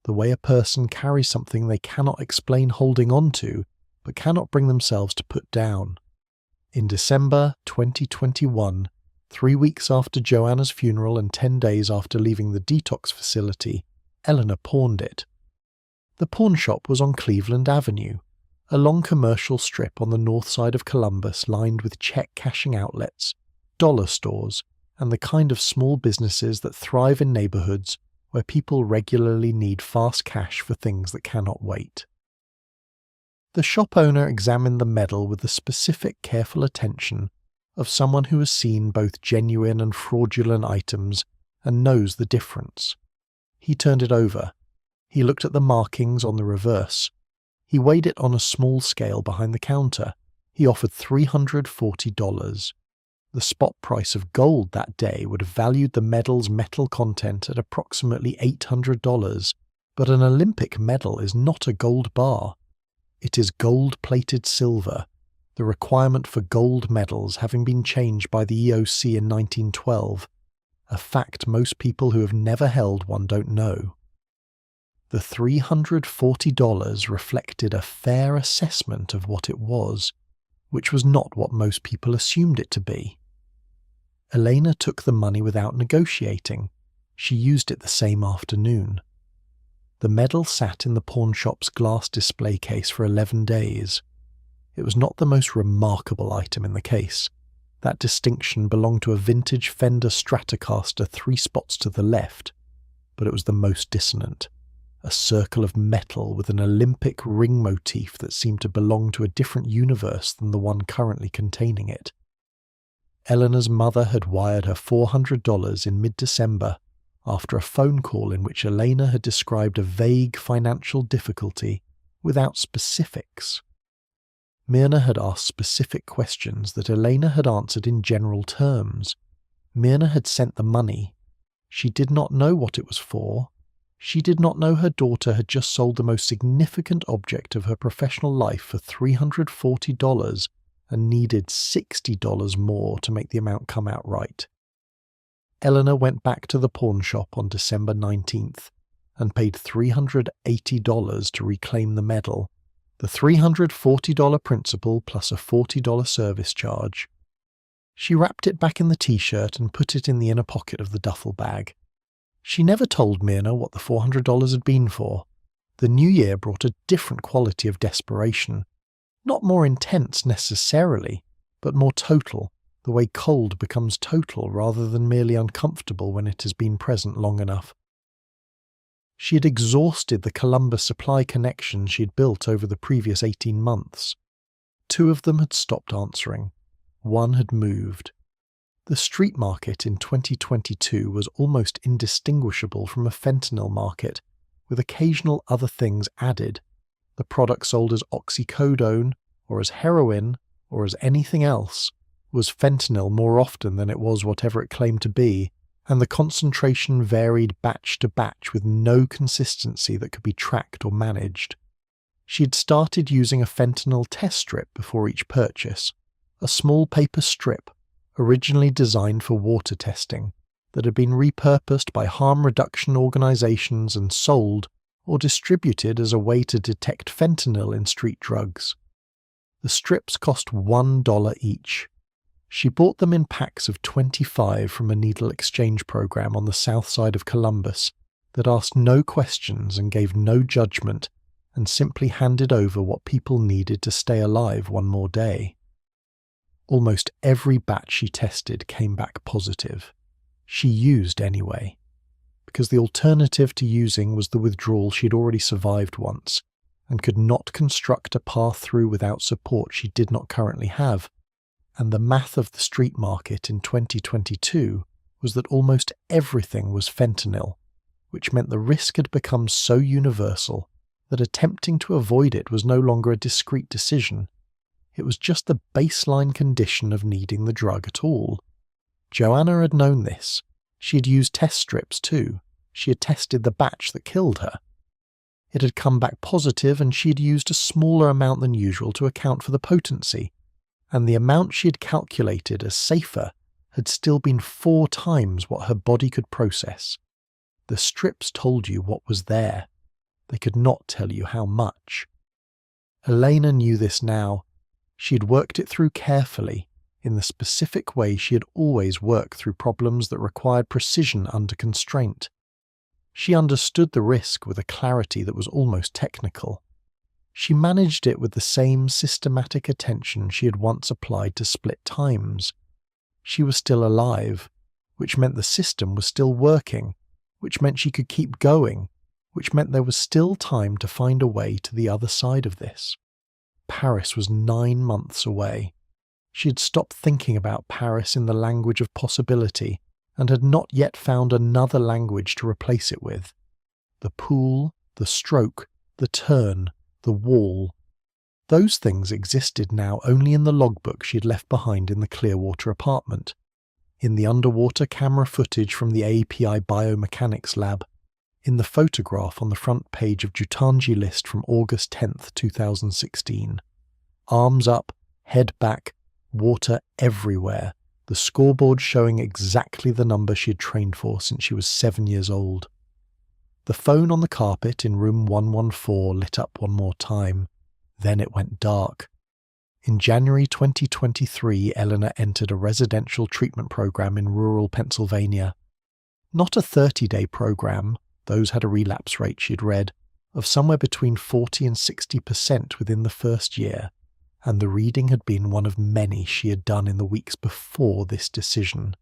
The way a person carries something they cannot explain holding on to, but cannot bring themselves to put down. In December 2021, 3 weeks after Joanna's funeral and 10 days after leaving the detox facility, Elena pawned it. The pawn shop was on Cleveland Avenue, a long commercial strip on the north side of Columbus lined with check cashing outlets, dollar stores, and the kind of small businesses that thrive in neighborhoods where people regularly need fast cash for things that cannot wait. The shop owner examined the medal with the specific careful attention of someone who has seen both genuine and fraudulent items and knows the difference. He turned it over. He looked at the markings on the reverse. He weighed it on a small scale behind the counter. He offered $340. The spot price of gold that day would have valued the medal's metal content at approximately $800, but an Olympic medal is not a gold bar. It is gold-plated silver, the requirement for gold medals having been changed by the EOC in 1912, a fact most people who have never held one don't know. The $340 reflected a fair assessment of what it was, which was not what most people assumed it to be. Elena took the money without negotiating. She used it the same afternoon. The medal sat in the pawnshop's glass display case for 11 days. It was not the most remarkable item in the case. That distinction belonged to a vintage Fender Stratocaster 3 spots to the left, but it was the most dissonant. A circle of metal with an Olympic ring motif that seemed to belong to a different universe than the one currently containing it. Eleanor's mother had wired her $400 in mid-December after a phone call in which Elena had described a vague financial difficulty without specifics. Myrna had asked specific questions that Elena had answered in general terms. Myrna had sent the money. She did not know what it was for. She did not know her daughter had just sold the most significant object of her professional life for $340 and needed $60 more to make the amount come out right. Eleanor went back to the pawn shop on December 19th and paid $380 to reclaim the medal, the $340 principal plus a $40 service charge. She wrapped it back in the t-shirt and put it in the inner pocket of the duffel bag. She never told Myrna what the $400 had been for. The new year brought a different quality of desperation. Not more intense necessarily, but more total, the way cold becomes total rather than merely uncomfortable when it has been present long enough. She had exhausted the Columbus supply connections she had built over the previous 18 months. 2 of them had stopped answering. 1 had moved. The street market in 2022 was almost indistinguishable from a fentanyl market, with occasional other things added. The product sold as oxycodone, or as heroin, or as anything else, was fentanyl more often than it was whatever it claimed to be, and the concentration varied batch to batch with no consistency that could be tracked or managed. She had started using a fentanyl test strip before each purchase, a small paper strip originally designed for water testing that had been repurposed by harm reduction organizations and sold or distributed as a way to detect fentanyl in street drugs. The strips cost $1 each. She bought them in packs of 25 from a needle exchange program on the south side of Columbus that asked no questions and gave no judgment and simply handed over what people needed to stay alive one more day. Almost every batch she tested came back positive. She used anyway, because the alternative to using was the withdrawal she'd already survived once, and could not construct a path through without support she did not currently have, and the math of the street market in 2022 was that almost everything was fentanyl, which meant the risk had become so universal that attempting to avoid it was no longer a discrete decision. It was just the baseline condition of needing the drug at all. Joanna had known this. She had used test strips too. She had tested the batch that killed her. It had come back positive and she had used a smaller amount than usual to account for the potency, and the amount she had calculated as safer had still been 4 times what her body could process. The strips told you what was there. They could not tell you how much. Elena knew this now. She had worked it through carefully, in the specific way she had always worked through problems that required precision under constraint. She understood the risk with a clarity that was almost technical. She managed it with the same systematic attention she had once applied to split times. She was still alive, which meant the system was still working, which meant she could keep going, which meant there was still time to find a way to the other side of this. Paris was 9 months away. She had stopped thinking about Paris in the language of possibility and had not yet found another language to replace it with. the pool, the stroke, the turn, the wall. Those things existed now only in the logbook she had left behind in the Clearwater apartment, in the underwater camera footage from the API biomechanics lab, in the photograph on the front page of Jutanji List from August 10th, 2016. Arms up, head back, water everywhere, the scoreboard showing exactly the number she had trained for since she was 7 years old. The phone on the carpet in room 114 lit up one more time. Then it went dark. In January 2023, Elena entered a residential treatment program in rural Pennsylvania. Not a 30-day program, those had a relapse rate she'd read, of somewhere between 40 and 60% within the first year, and the reading had been one of many she had done in the weeks before this decision.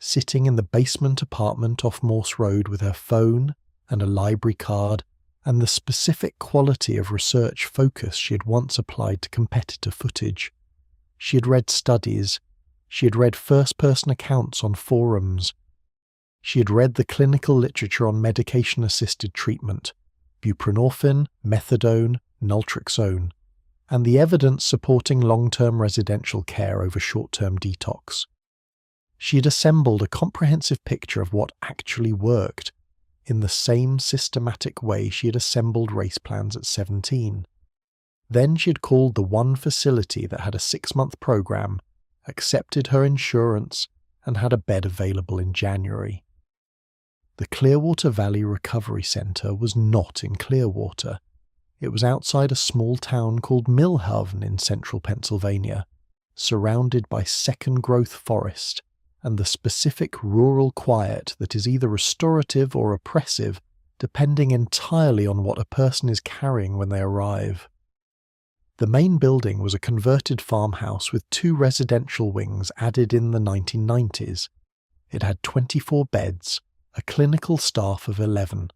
Sitting in the basement apartment off Morse Road with her phone and a library card, and the specific quality of research focus she had once applied to competitor footage. She had read studies. She had read first-person accounts on forums. She had read the clinical literature on medication-assisted treatment, buprenorphine, methadone, naltrexone, and the evidence supporting long-term residential care over short-term detox. She had assembled a comprehensive picture of what actually worked, in the same systematic way she had assembled race plans at 17. Then she had called the one facility that had a 6-month program, accepted her insurance, and had a bed available in January. The Clearwater Valley Recovery Center was not in Clearwater. It was outside a small town called Millhaven in central Pennsylvania, surrounded by second-growth forest and the specific rural quiet that is either restorative or oppressive, depending entirely on what a person is carrying when they arrive. The main building was a converted farmhouse with 2 residential wings added in the 1990s. It had 24 beds, a clinical staff of 11,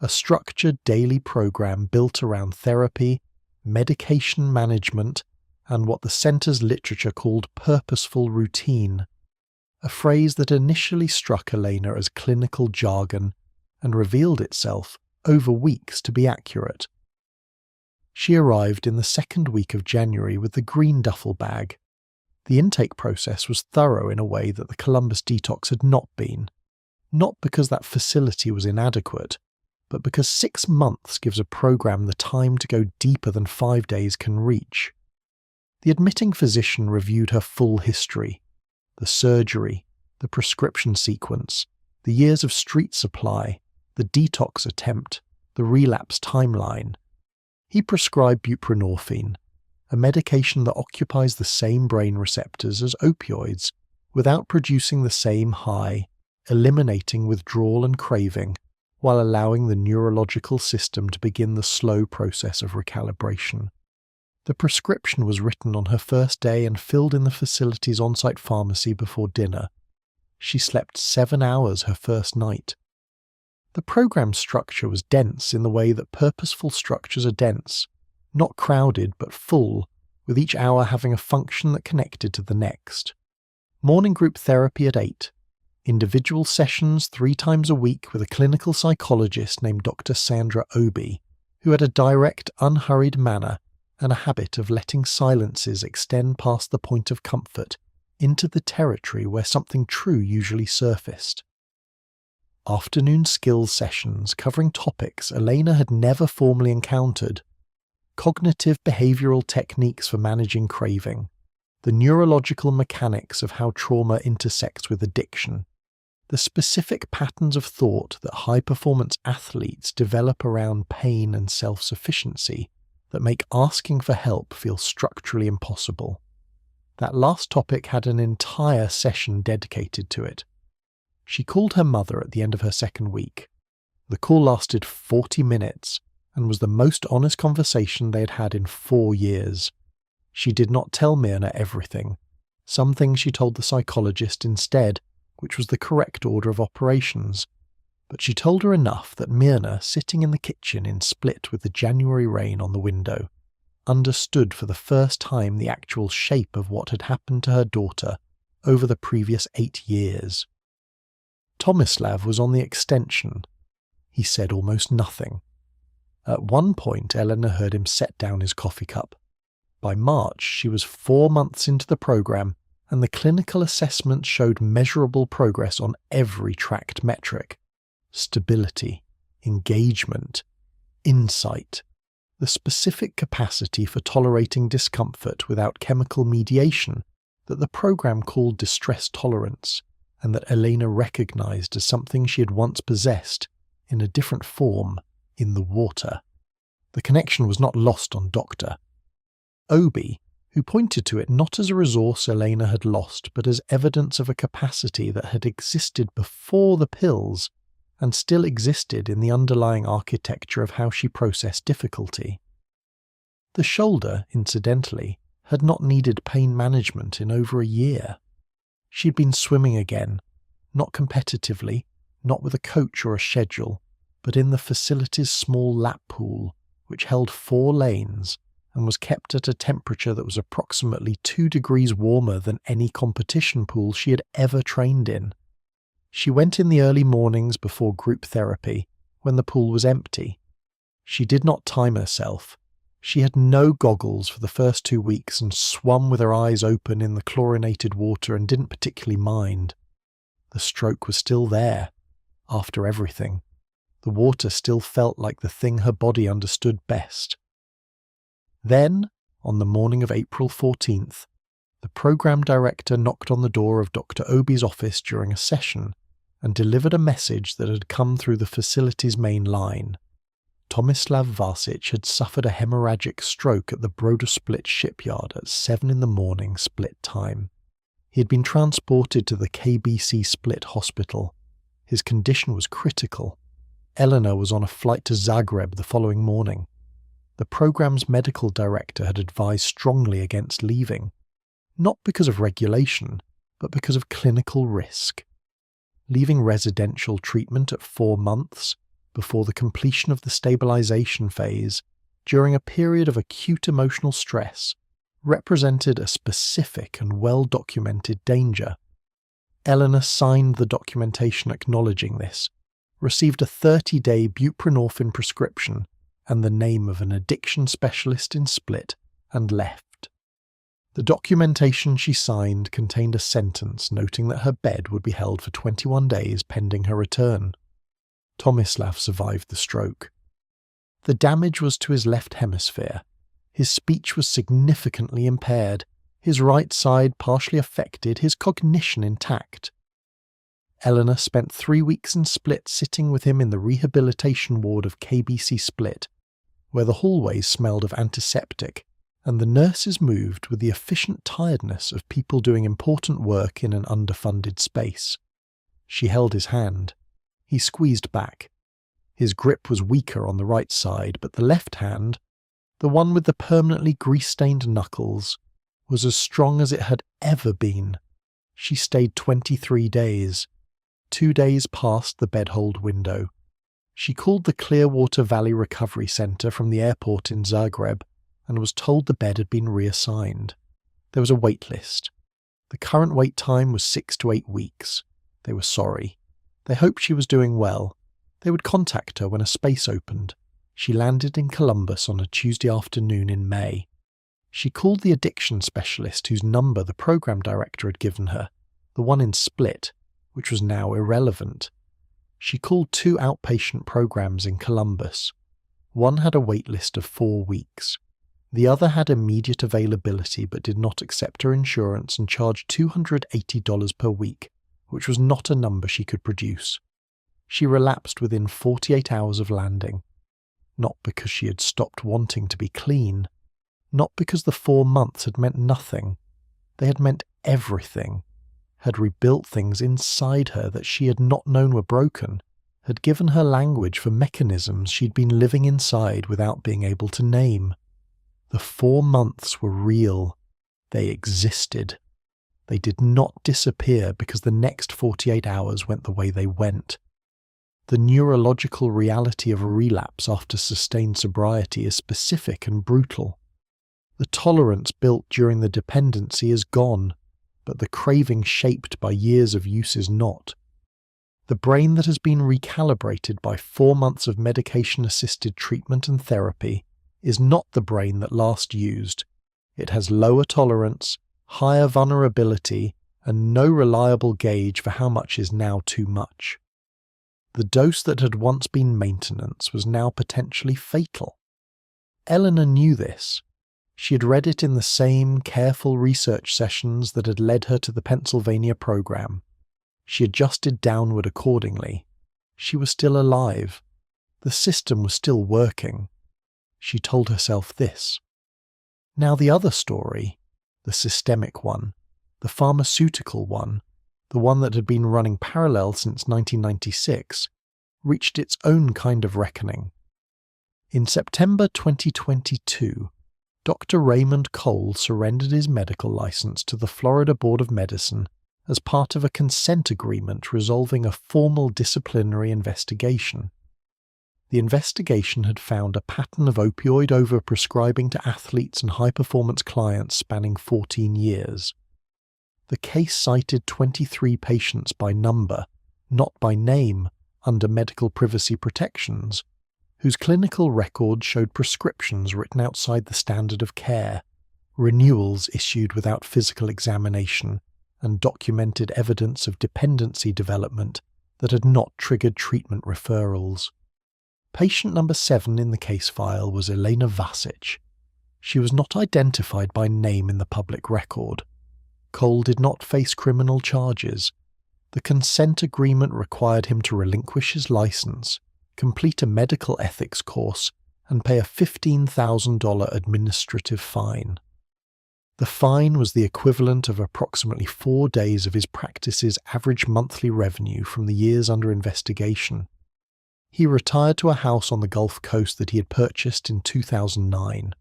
a structured daily program built around therapy, medication management, and what the center's literature called purposeful routine, a phrase that initially struck Elena as clinical jargon and revealed itself, over weeks, to be accurate. She arrived in the second week of January with the green duffel bag. The intake process was thorough in a way that the Columbus Detox had not been, not because that facility was inadequate, but because 6 months gives a program the time to go deeper than 5 days can reach. The admitting physician reviewed her full history, the surgery, the prescription sequence, the years of street supply, the detox attempt, the relapse timeline. He prescribed buprenorphine, a medication that occupies the same brain receptors as opioids, without producing the same high, eliminating withdrawal and craving, while allowing the neurological system to begin the slow process of recalibration. The prescription was written on her first day and filled in the facility's on-site pharmacy before dinner. She slept 7 hours her first night. The program structure was dense in the way that purposeful structures are dense, not crowded but full, with each hour having a function that connected to the next. Morning group therapy at 8. Individual sessions 3 times a week with a clinical psychologist named Dr. Sandra Obi, who had a direct, unhurried manner and a habit of letting silences extend past the point of comfort into the territory where something true usually surfaced. Afternoon skills sessions covering topics Elena had never formally encountered: cognitive behavioral techniques for managing craving, the neurological mechanics of how trauma intersects with addiction, the specific patterns of thought that high-performance athletes develop around pain and self-sufficiency that make asking for help feel structurally impossible. That last topic had an entire session dedicated to it. She called her mother at the end of her second week. The call lasted 40 minutes and was the most honest conversation they had had in 4 years. She did not tell Myrna everything. Some things she told the psychologist instead, which was the correct order of operations. But she told her enough that Myrna, sitting in the kitchen in Split with the January rain on the window, understood for the first time the actual shape of what had happened to her daughter over the previous 8 years. Tomislav was on the extension. He said almost nothing. At one point, Elena heard him set down his coffee cup. By March, she was 4 months into the program, and the clinical assessment showed measurable progress on every tracked metric: stability, engagement, insight, the specific capacity for tolerating discomfort without chemical mediation that the program called distress tolerance, and that Elena recognized as something she had once possessed in a different form in the water. The connection was not lost on Dr. Obi, who pointed to it not as a resource Elena had lost, but as evidence of a capacity that had existed before the pills and still existed in the underlying architecture of how she processed difficulty. The shoulder, incidentally, had not needed pain management in over a year. She'd been swimming again, not competitively, not with a coach or a schedule, but in the facility's small lap pool, which held 4 lanes and was kept at a temperature that was approximately 2 degrees warmer than any competition pool she had ever trained in. She went in the early mornings before group therapy, when the pool was empty. She did not time herself. She had no goggles for the first 2 weeks and swam with her eyes open in the chlorinated water and didn't particularly mind. The stroke was still there, after everything. The water still felt like the thing her body understood best. Then, on the morning of April 14th, the program director knocked on the door of Dr. Obi's office during a session and delivered a message that had come through the facility's main line. Elena Vasić had suffered a hemorrhagic stroke at the Brodersplit shipyard at 7 a.m. Split time. He had been transported to the KBC Split hospital. His condition was critical. Elena was on a flight to Zagreb the following morning. The program's medical director had advised strongly against leaving, not because of regulation, but because of clinical risk. Leaving residential treatment at 4 months, before the completion of the stabilization phase, during a period of acute emotional stress, represented a specific and well-documented danger. Elena signed the documentation acknowledging this, received a 30-day buprenorphine prescription and the name of an addiction specialist in Split, and left. The documentation she signed contained a sentence noting that her bed would be held for 21 days pending her return. Tomislav survived the stroke. The damage was to his left hemisphere. His speech was significantly impaired, his right side partially affected, his cognition intact. Elena spent 3 weeks in Split sitting with him in the rehabilitation ward of KBC Split, where the hallways smelled of antiseptic, and the nurses moved with the efficient tiredness of people doing important work in an underfunded space. She held his hand. He squeezed back. His grip was weaker on the right side, but the left hand, the one with the permanently grease-stained knuckles, was as strong as it had ever been. She stayed 23 days. 2 days past the bedhold window. She called the Clearwater Valley Recovery Center from the airport in Zagreb and was told the bed had been reassigned. There was a wait list. The current wait time was 6 to 8 weeks. They were sorry. They hoped she was doing well. They would contact her when a space opened. She landed in Columbus on a Tuesday afternoon in May. She called the addiction specialist whose number the program director had given her, the one in Split, which was now irrelevant. She called 2 outpatient programs in Columbus. One had a wait list of 4 weeks. The other had immediate availability but did not accept her insurance and charged $280 per week, which was not a number she could produce. She relapsed within 48 hours of landing. Not because she had stopped wanting to be clean. Not because the 4 months had meant nothing. They had meant everything. Had rebuilt things inside her that she had not known were broken, had given her language for mechanisms she'd been living inside without being able to name. The 4 months were real. They existed. They did not disappear because the next 48 hours went the way they went. The neurological reality of a relapse after sustained sobriety is specific and brutal. The tolerance built during the dependency is gone, but the craving shaped by years of use is not. The brain that has been recalibrated by 4 months of medication-assisted treatment and therapy is not the brain that last used. It has lower tolerance, higher vulnerability, and no reliable gauge for how much is now too much. The dose that had once been maintenance was now potentially fatal. Elena knew this. She had read it in the same careful research sessions that had led her to the Pennsylvania program. She adjusted downward accordingly. She was still alive. The system was still working. She told herself this. Now the other story, the systemic one, the pharmaceutical one, the one that had been running parallel since 1996, reached its own kind of reckoning. In September 2022, Dr. Raymond Cole surrendered his medical license to the Florida Board of Medicine as part of a consent agreement resolving a formal disciplinary investigation. The investigation had found a pattern of opioid overprescribing to athletes and high-performance clients spanning 14 years. The case cited 23 patients by number, not by name, under medical privacy protections, whose clinical records showed prescriptions written outside the standard of care, renewals issued without physical examination, and documented evidence of dependency development that had not triggered treatment referrals. Patient number 7 in the case file was Elena Vasić. She was not identified by name in the public record. Cole did not face criminal charges. The consent agreement required him to relinquish his license, complete a medical ethics course, and pay a $15,000 administrative fine. The fine was the equivalent of approximately 4 days of his practice's average monthly revenue from the years under investigation. He retired to a house on the Gulf Coast that he had purchased in 2009.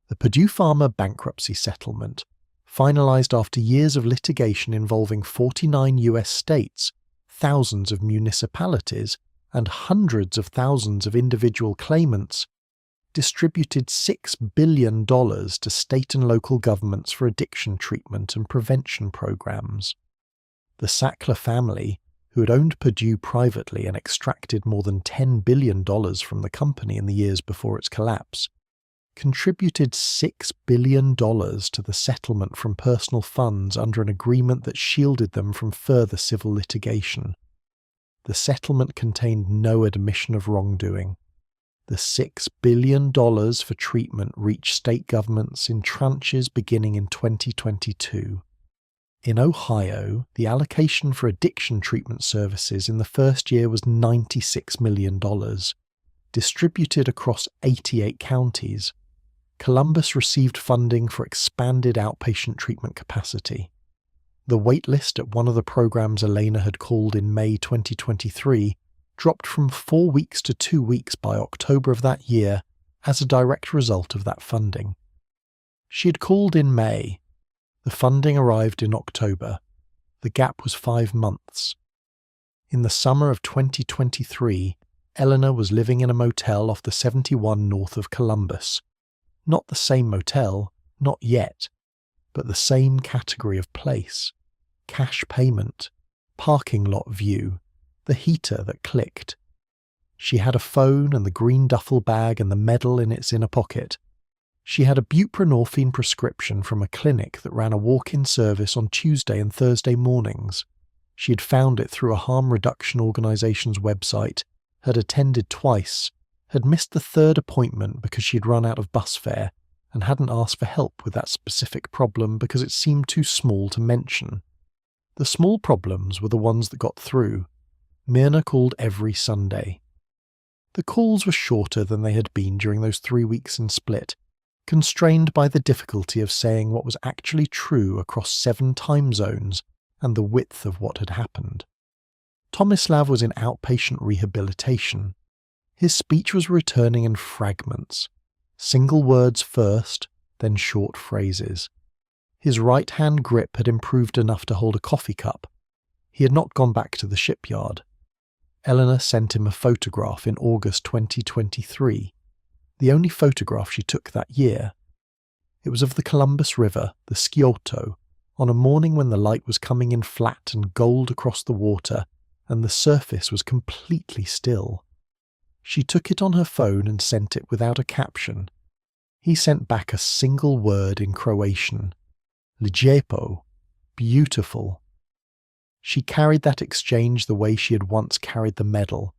The Purdue Pharma bankruptcy settlement, finalized after years of litigation involving 49 US states, thousands of municipalities, and hundreds of thousands of individual claimants, distributed $6 billion to state and local governments for addiction treatment and prevention programs. The Sackler family, who had owned Purdue privately and extracted more than $10 billion from the company in the years before its collapse, contributed $6 billion to the settlement from personal funds under an agreement that shielded them from further civil litigation. The settlement contained no admission of wrongdoing. The $6 billion for treatment reached state governments in tranches beginning in 2022. In Ohio, the allocation for addiction treatment services in the first year was $96 million, distributed across 88 counties. Columbus received funding for expanded outpatient treatment capacity. The waitlist at one of the programs Elena had called in May 2023 dropped from 4 weeks to 2 weeks by October of that year as a direct result of that funding. She had called in May. The funding arrived in October. The gap was 5 months. In the summer of 2023, Elena was living in a motel off the 71 north of Columbus. Not the same motel, not yet, but the same category of place. Cash payment, parking lot view, the heater that clicked. She had a phone and the green duffel bag and the medal in its inner pocket. She had a buprenorphine prescription from a clinic that ran a walk-in service on Tuesday and Thursday mornings. She had found it through a harm reduction organization's website, had attended twice, had missed the 3rd appointment because she had run out of bus fare, and hadn't asked for help with that specific problem because it seemed too small to mention. The small problems were the ones that got through. Myrna called every Sunday. The calls were shorter than they had been during those 3 weeks in Split, constrained by the difficulty of saying what was actually true across 7 time zones and the width of what had happened. Tomislav was in outpatient rehabilitation. His speech was returning in fragments, single words first, then short phrases. His right-hand grip had improved enough to hold a coffee cup. He had not gone back to the shipyard. Elena sent him a photograph in August 2023, the only photograph she took that year. It was of the Columbus River, the Scioto, on a morning when the light was coming in flat and gold across the water, and the surface was completely still. She took it on her phone and sent it without a caption. He sent back a single word in Croatian. Lijepo, beautiful. She carried that exchange the way she had once carried the medal,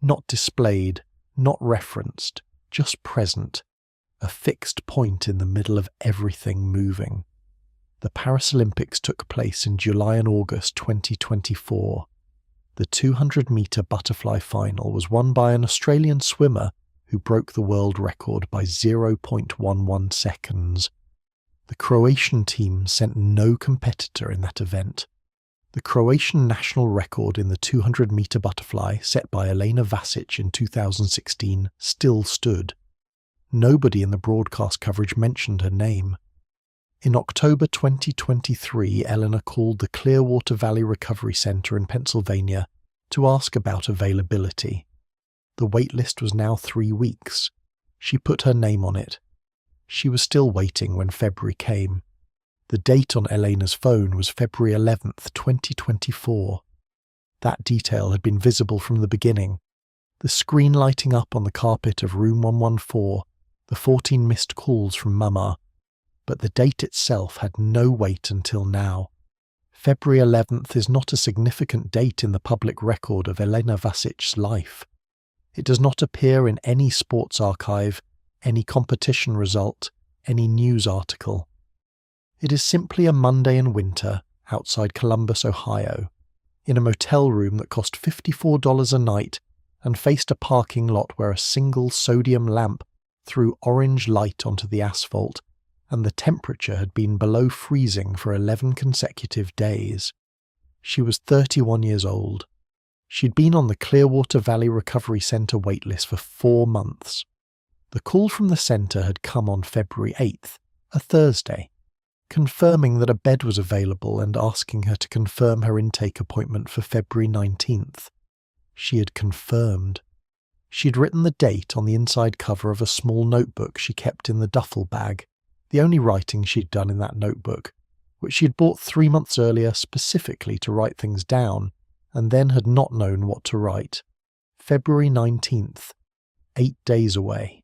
not displayed, not referenced, just present, a fixed point in the middle of everything moving. The Paralympics took place in July and August 2024. The 200-metre butterfly final was won by an Australian swimmer who broke the world record by 0.11 seconds. The Croatian team sent no competitor in that event. The Croatian national record in the 200-metre butterfly set by Elena Vasić in 2016 still stood. Nobody in the broadcast coverage mentioned her name. In October 2023, Elena called the Clearwater Valley Recovery Center in Pennsylvania to ask about availability. The waitlist was now 3 weeks. She put her name on it. She was still waiting when February came. The date on Elena's phone was February 11th, 2024. That detail had been visible from the beginning. The screen lighting up on the carpet of room 114, the 14 missed calls from Mama. But the date itself had no weight until now. February 11th is not a significant date in the public record of Elena Vasic's life. It does not appear in any sports archive, any competition result, any news article. It is simply a Monday in winter outside Columbus, Ohio, in a motel room that cost $54 a night and faced a parking lot where a single sodium lamp threw orange light onto the asphalt, and the temperature had been below freezing for 11 consecutive days. She was 31 years old. She'd been on the Clearwater Valley Recovery Center waitlist for 4 months. The call from the center had come on February 8th, a Thursday, confirming that a bed was available and asking her to confirm her intake appointment for February 19th. She had confirmed. She'd written the date on the inside cover of a small notebook she kept in the duffel bag, the only writing she'd done in that notebook, which she had bought 3 months earlier specifically to write things down, and then had not known what to write. February 19th, 8 days away.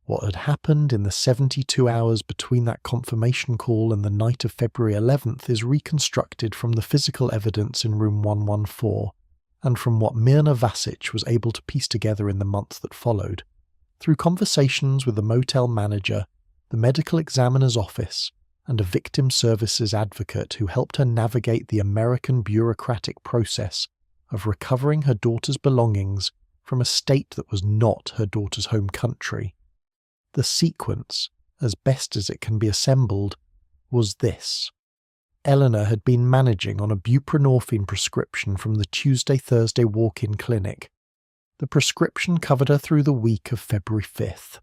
What had happened in the 72 hours between that confirmation call and the night of February 11th is reconstructed from the physical evidence in room 114, and from what Mirna Vasić was able to piece together in the months that followed, through conversations with the motel manager, the medical examiner's office, and a victim services advocate who helped her navigate the American bureaucratic process of recovering her daughter's belongings from a state that was not her daughter's home country. The sequence, as best as it can be assembled, was this. Eleanor had been managing on a buprenorphine prescription from the Tuesday-Thursday walk-in clinic. The prescription covered her through the week of February 5th.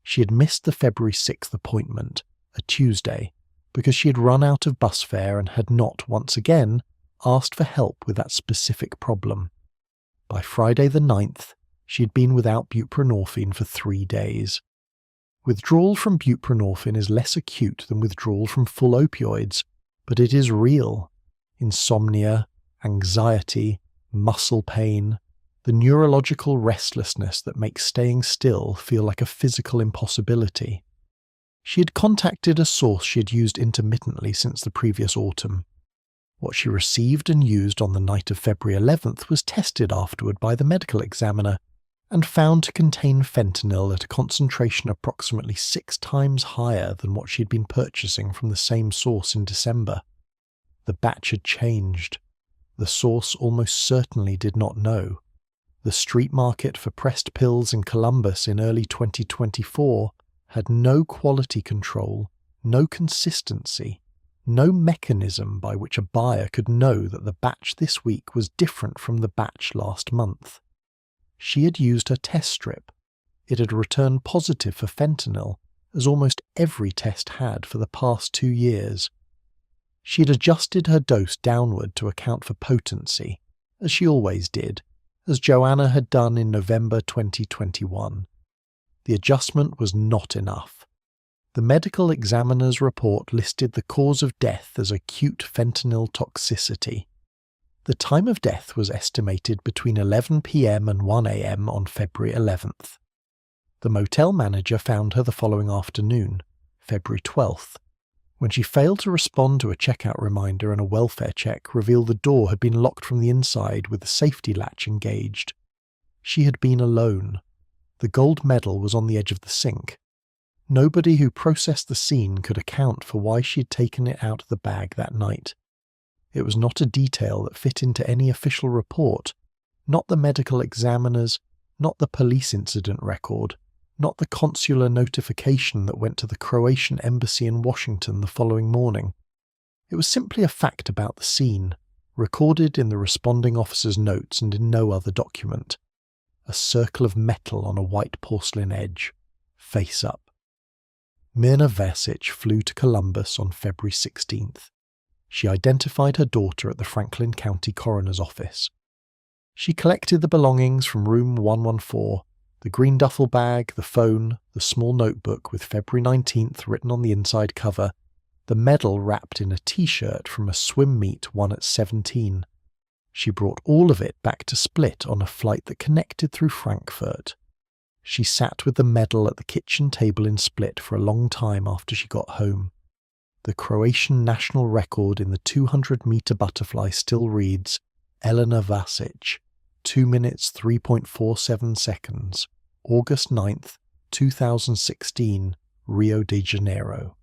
She had missed the February 6th appointment, a Tuesday, because she had run out of bus fare and had not, once again, asked for help with that specific problem. By Friday the 9th, she had been without buprenorphine for 3 days. Withdrawal from buprenorphine is less acute than withdrawal from full opioids, but it is real. Insomnia, anxiety, muscle pain, the neurological restlessness that makes staying still feel like a physical impossibility. She had contacted a source she had used intermittently since the previous autumn. What she received and used on the night of February 11th was tested afterward by the medical examiner and found to contain fentanyl at a concentration approximately 6 times higher than what she had been purchasing from the same source in December. The batch had changed. The source almost certainly did not know. The street market for pressed pills in Columbus in early 2024 had no quality control, no consistency, no mechanism by which a buyer could know that the batch this week was different from the batch last month. She had used her test strip. It had returned positive for fentanyl, as almost every test had for the past 2 years. She had adjusted her dose downward to account for potency, as she always did, as Joanna had done in November 2021. The adjustment was not enough. The medical examiner's report listed the cause of death as acute fentanyl toxicity. The time of death was estimated between 11 p.m. and 1 a.m. on February 11th. The motel manager found her the following afternoon, February 12th, when she failed to respond to a checkout reminder and a welfare check revealed the door had been locked from the inside with the safety latch engaged. She had been alone. The gold medal was on the edge of the sink. Nobody who processed the scene could account for why she had taken it out of the bag that night. It was not a detail that fit into any official report, not the medical examiner's, not the police incident record, not the consular notification that went to the Croatian embassy in Washington the following morning. It was simply a fact about the scene, recorded in the responding officer's notes and in no other document. A circle of metal on a white porcelain edge, face up. Elena Vasić flew to Columbus on February 16th. She identified her daughter at the Franklin County Coroner's Office. She collected the belongings from room 114, the green duffel bag, the phone, the small notebook with February 19th written on the inside cover, the medal wrapped in a t-shirt from a swim meet won at 17. She brought all of it back to Split on a flight that connected through Frankfurt. She sat with the medal at the kitchen table in Split for a long time after she got home. The Croatian national record in the 200-metre butterfly still reads, Elena Vasić, 2 minutes 3.47 seconds, August 9th, 2016, Rio de Janeiro.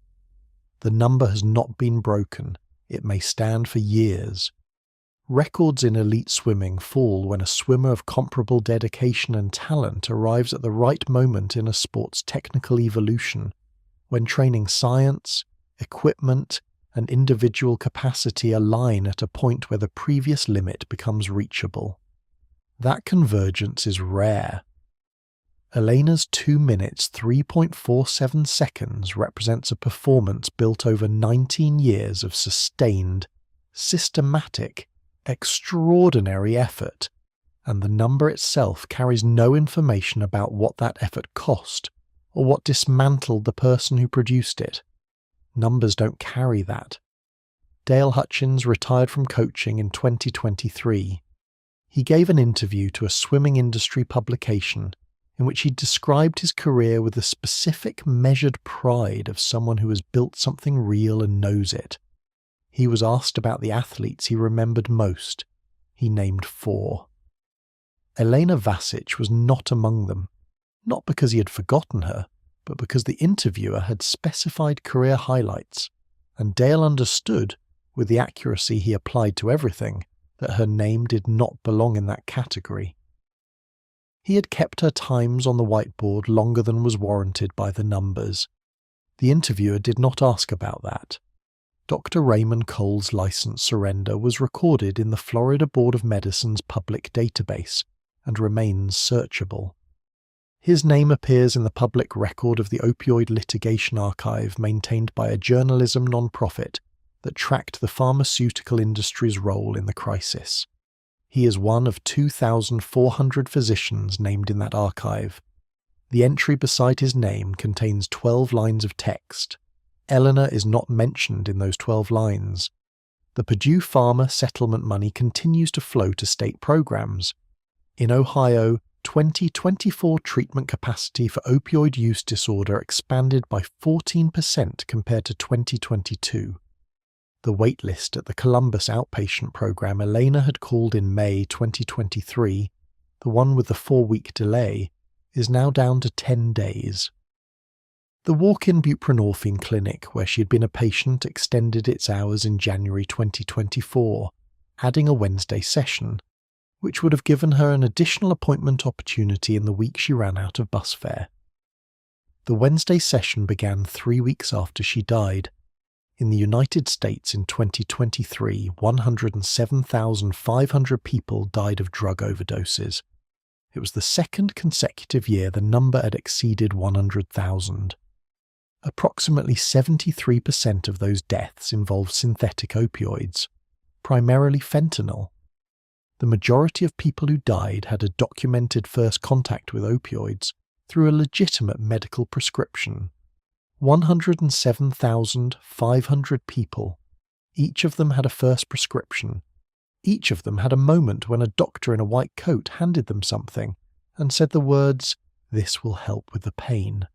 The number has not been broken. It may stand for years. Records in elite swimming fall when a swimmer of comparable dedication and talent arrives at the right moment in a sport's technical evolution, when training science, equipment, and individual capacity align at a point where the previous limit becomes reachable. That convergence is rare. Elena's 2 minutes 3.47 seconds represents a performance built over 19 years of sustained, systematic, extraordinary effort, and the number itself carries no information about what that effort cost or what dismantled the person who produced it. Numbers don't carry that. Dale Hutchins retired from coaching in 2023. He gave an interview to a swimming industry publication in which he described his career with the specific measured pride of someone who has built something real and knows it. He was asked about the athletes he remembered most. He named 4. Elena Vasić was not among them, not because he had forgotten her, but because the interviewer had specified career highlights, and Dale understood, with the accuracy he applied to everything, that her name did not belong in that category. He had kept her times on the whiteboard longer than was warranted by the numbers. The interviewer did not ask about that. Dr. Raymond Cole's license surrender was recorded in the Florida Board of Medicine's public database and remains searchable. His name appears in the public record of the opioid litigation archive maintained by a journalism non-profit that tracked the pharmaceutical industry's role in the crisis. He is one of 2,400 physicians named in that archive. The entry beside his name contains 12 lines of text. Eleanor is not mentioned in those 12 lines. The Purdue Pharma settlement money continues to flow to state programs. In Ohio, 2024 treatment capacity for opioid use disorder expanded by 14% compared to 2022. The waitlist at the Columbus outpatient program Elena had called in May 2023, the one with the 4-week delay, is now down to 10 days. The walk-in buprenorphine clinic where she had been a patient extended its hours in January 2024, adding a Wednesday session, which would have given her an additional appointment opportunity in the week she ran out of bus fare. The Wednesday session began 3 weeks after she died. In the United States in 2023, 107,500 people died of drug overdoses. It was the second consecutive year the number had exceeded 100,000. Approximately 73% of those deaths involved synthetic opioids, primarily fentanyl. The majority of people who died had a documented first contact with opioids through a legitimate medical prescription. 107,500 people. Each of them had a first prescription. Each of them had a moment when a doctor in a white coat handed them something and said the words, "This will help with the pain."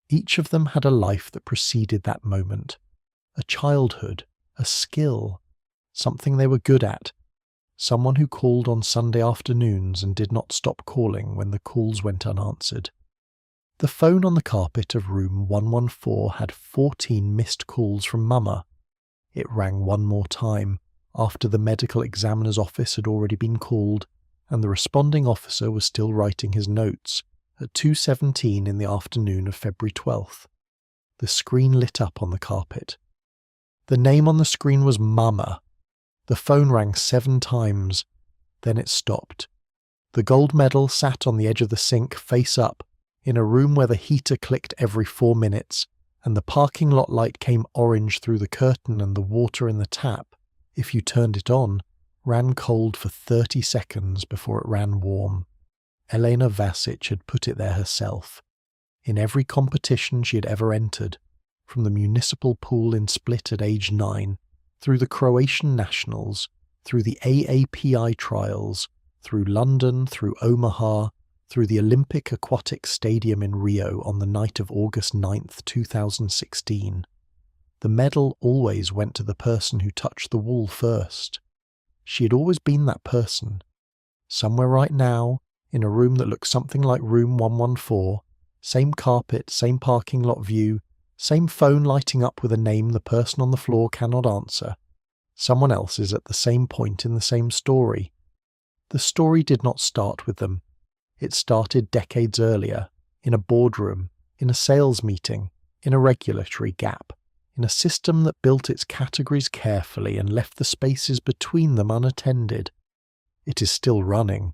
Each of them had a life that preceded that moment, a childhood, a skill, something they were good at, someone who called on Sunday afternoons and did not stop calling when the calls went unanswered. The phone on the carpet of room 114 had 14 missed calls from Mama. It rang one more time, after the medical examiner's office had already been called, and the responding officer was still writing his notes, at 2:17 in the afternoon of February 12th. The screen lit up on the carpet. The name on the screen was Mama. The phone rang 7 times, then it stopped. The gold medal sat on the edge of the sink, face up, in a room where the heater clicked every 4 minutes, and the parking lot light came orange through the curtain, and the water in the tap, if you turned it on, ran cold for 30 seconds before it ran warm. Elena Vasić had put it there herself. In every competition she had ever entered, from the municipal pool in Split at age 9, through the Croatian nationals, through the AAPI trials, through London, through Omaha, through the Olympic Aquatic Stadium in Rio on the night of August 9th, 2016. The medal always went to the person who touched the wall first. She had always been that person. Somewhere right now, in a room that looked something like room 114, same carpet, same parking lot view, same phone lighting up with a name the person on the floor cannot answer. Someone else is at the same point in the same story. The story did not start with them. It started decades earlier, in a boardroom, in a sales meeting, in a regulatory gap, in a system that built its categories carefully and left the spaces between them unattended. It is still running,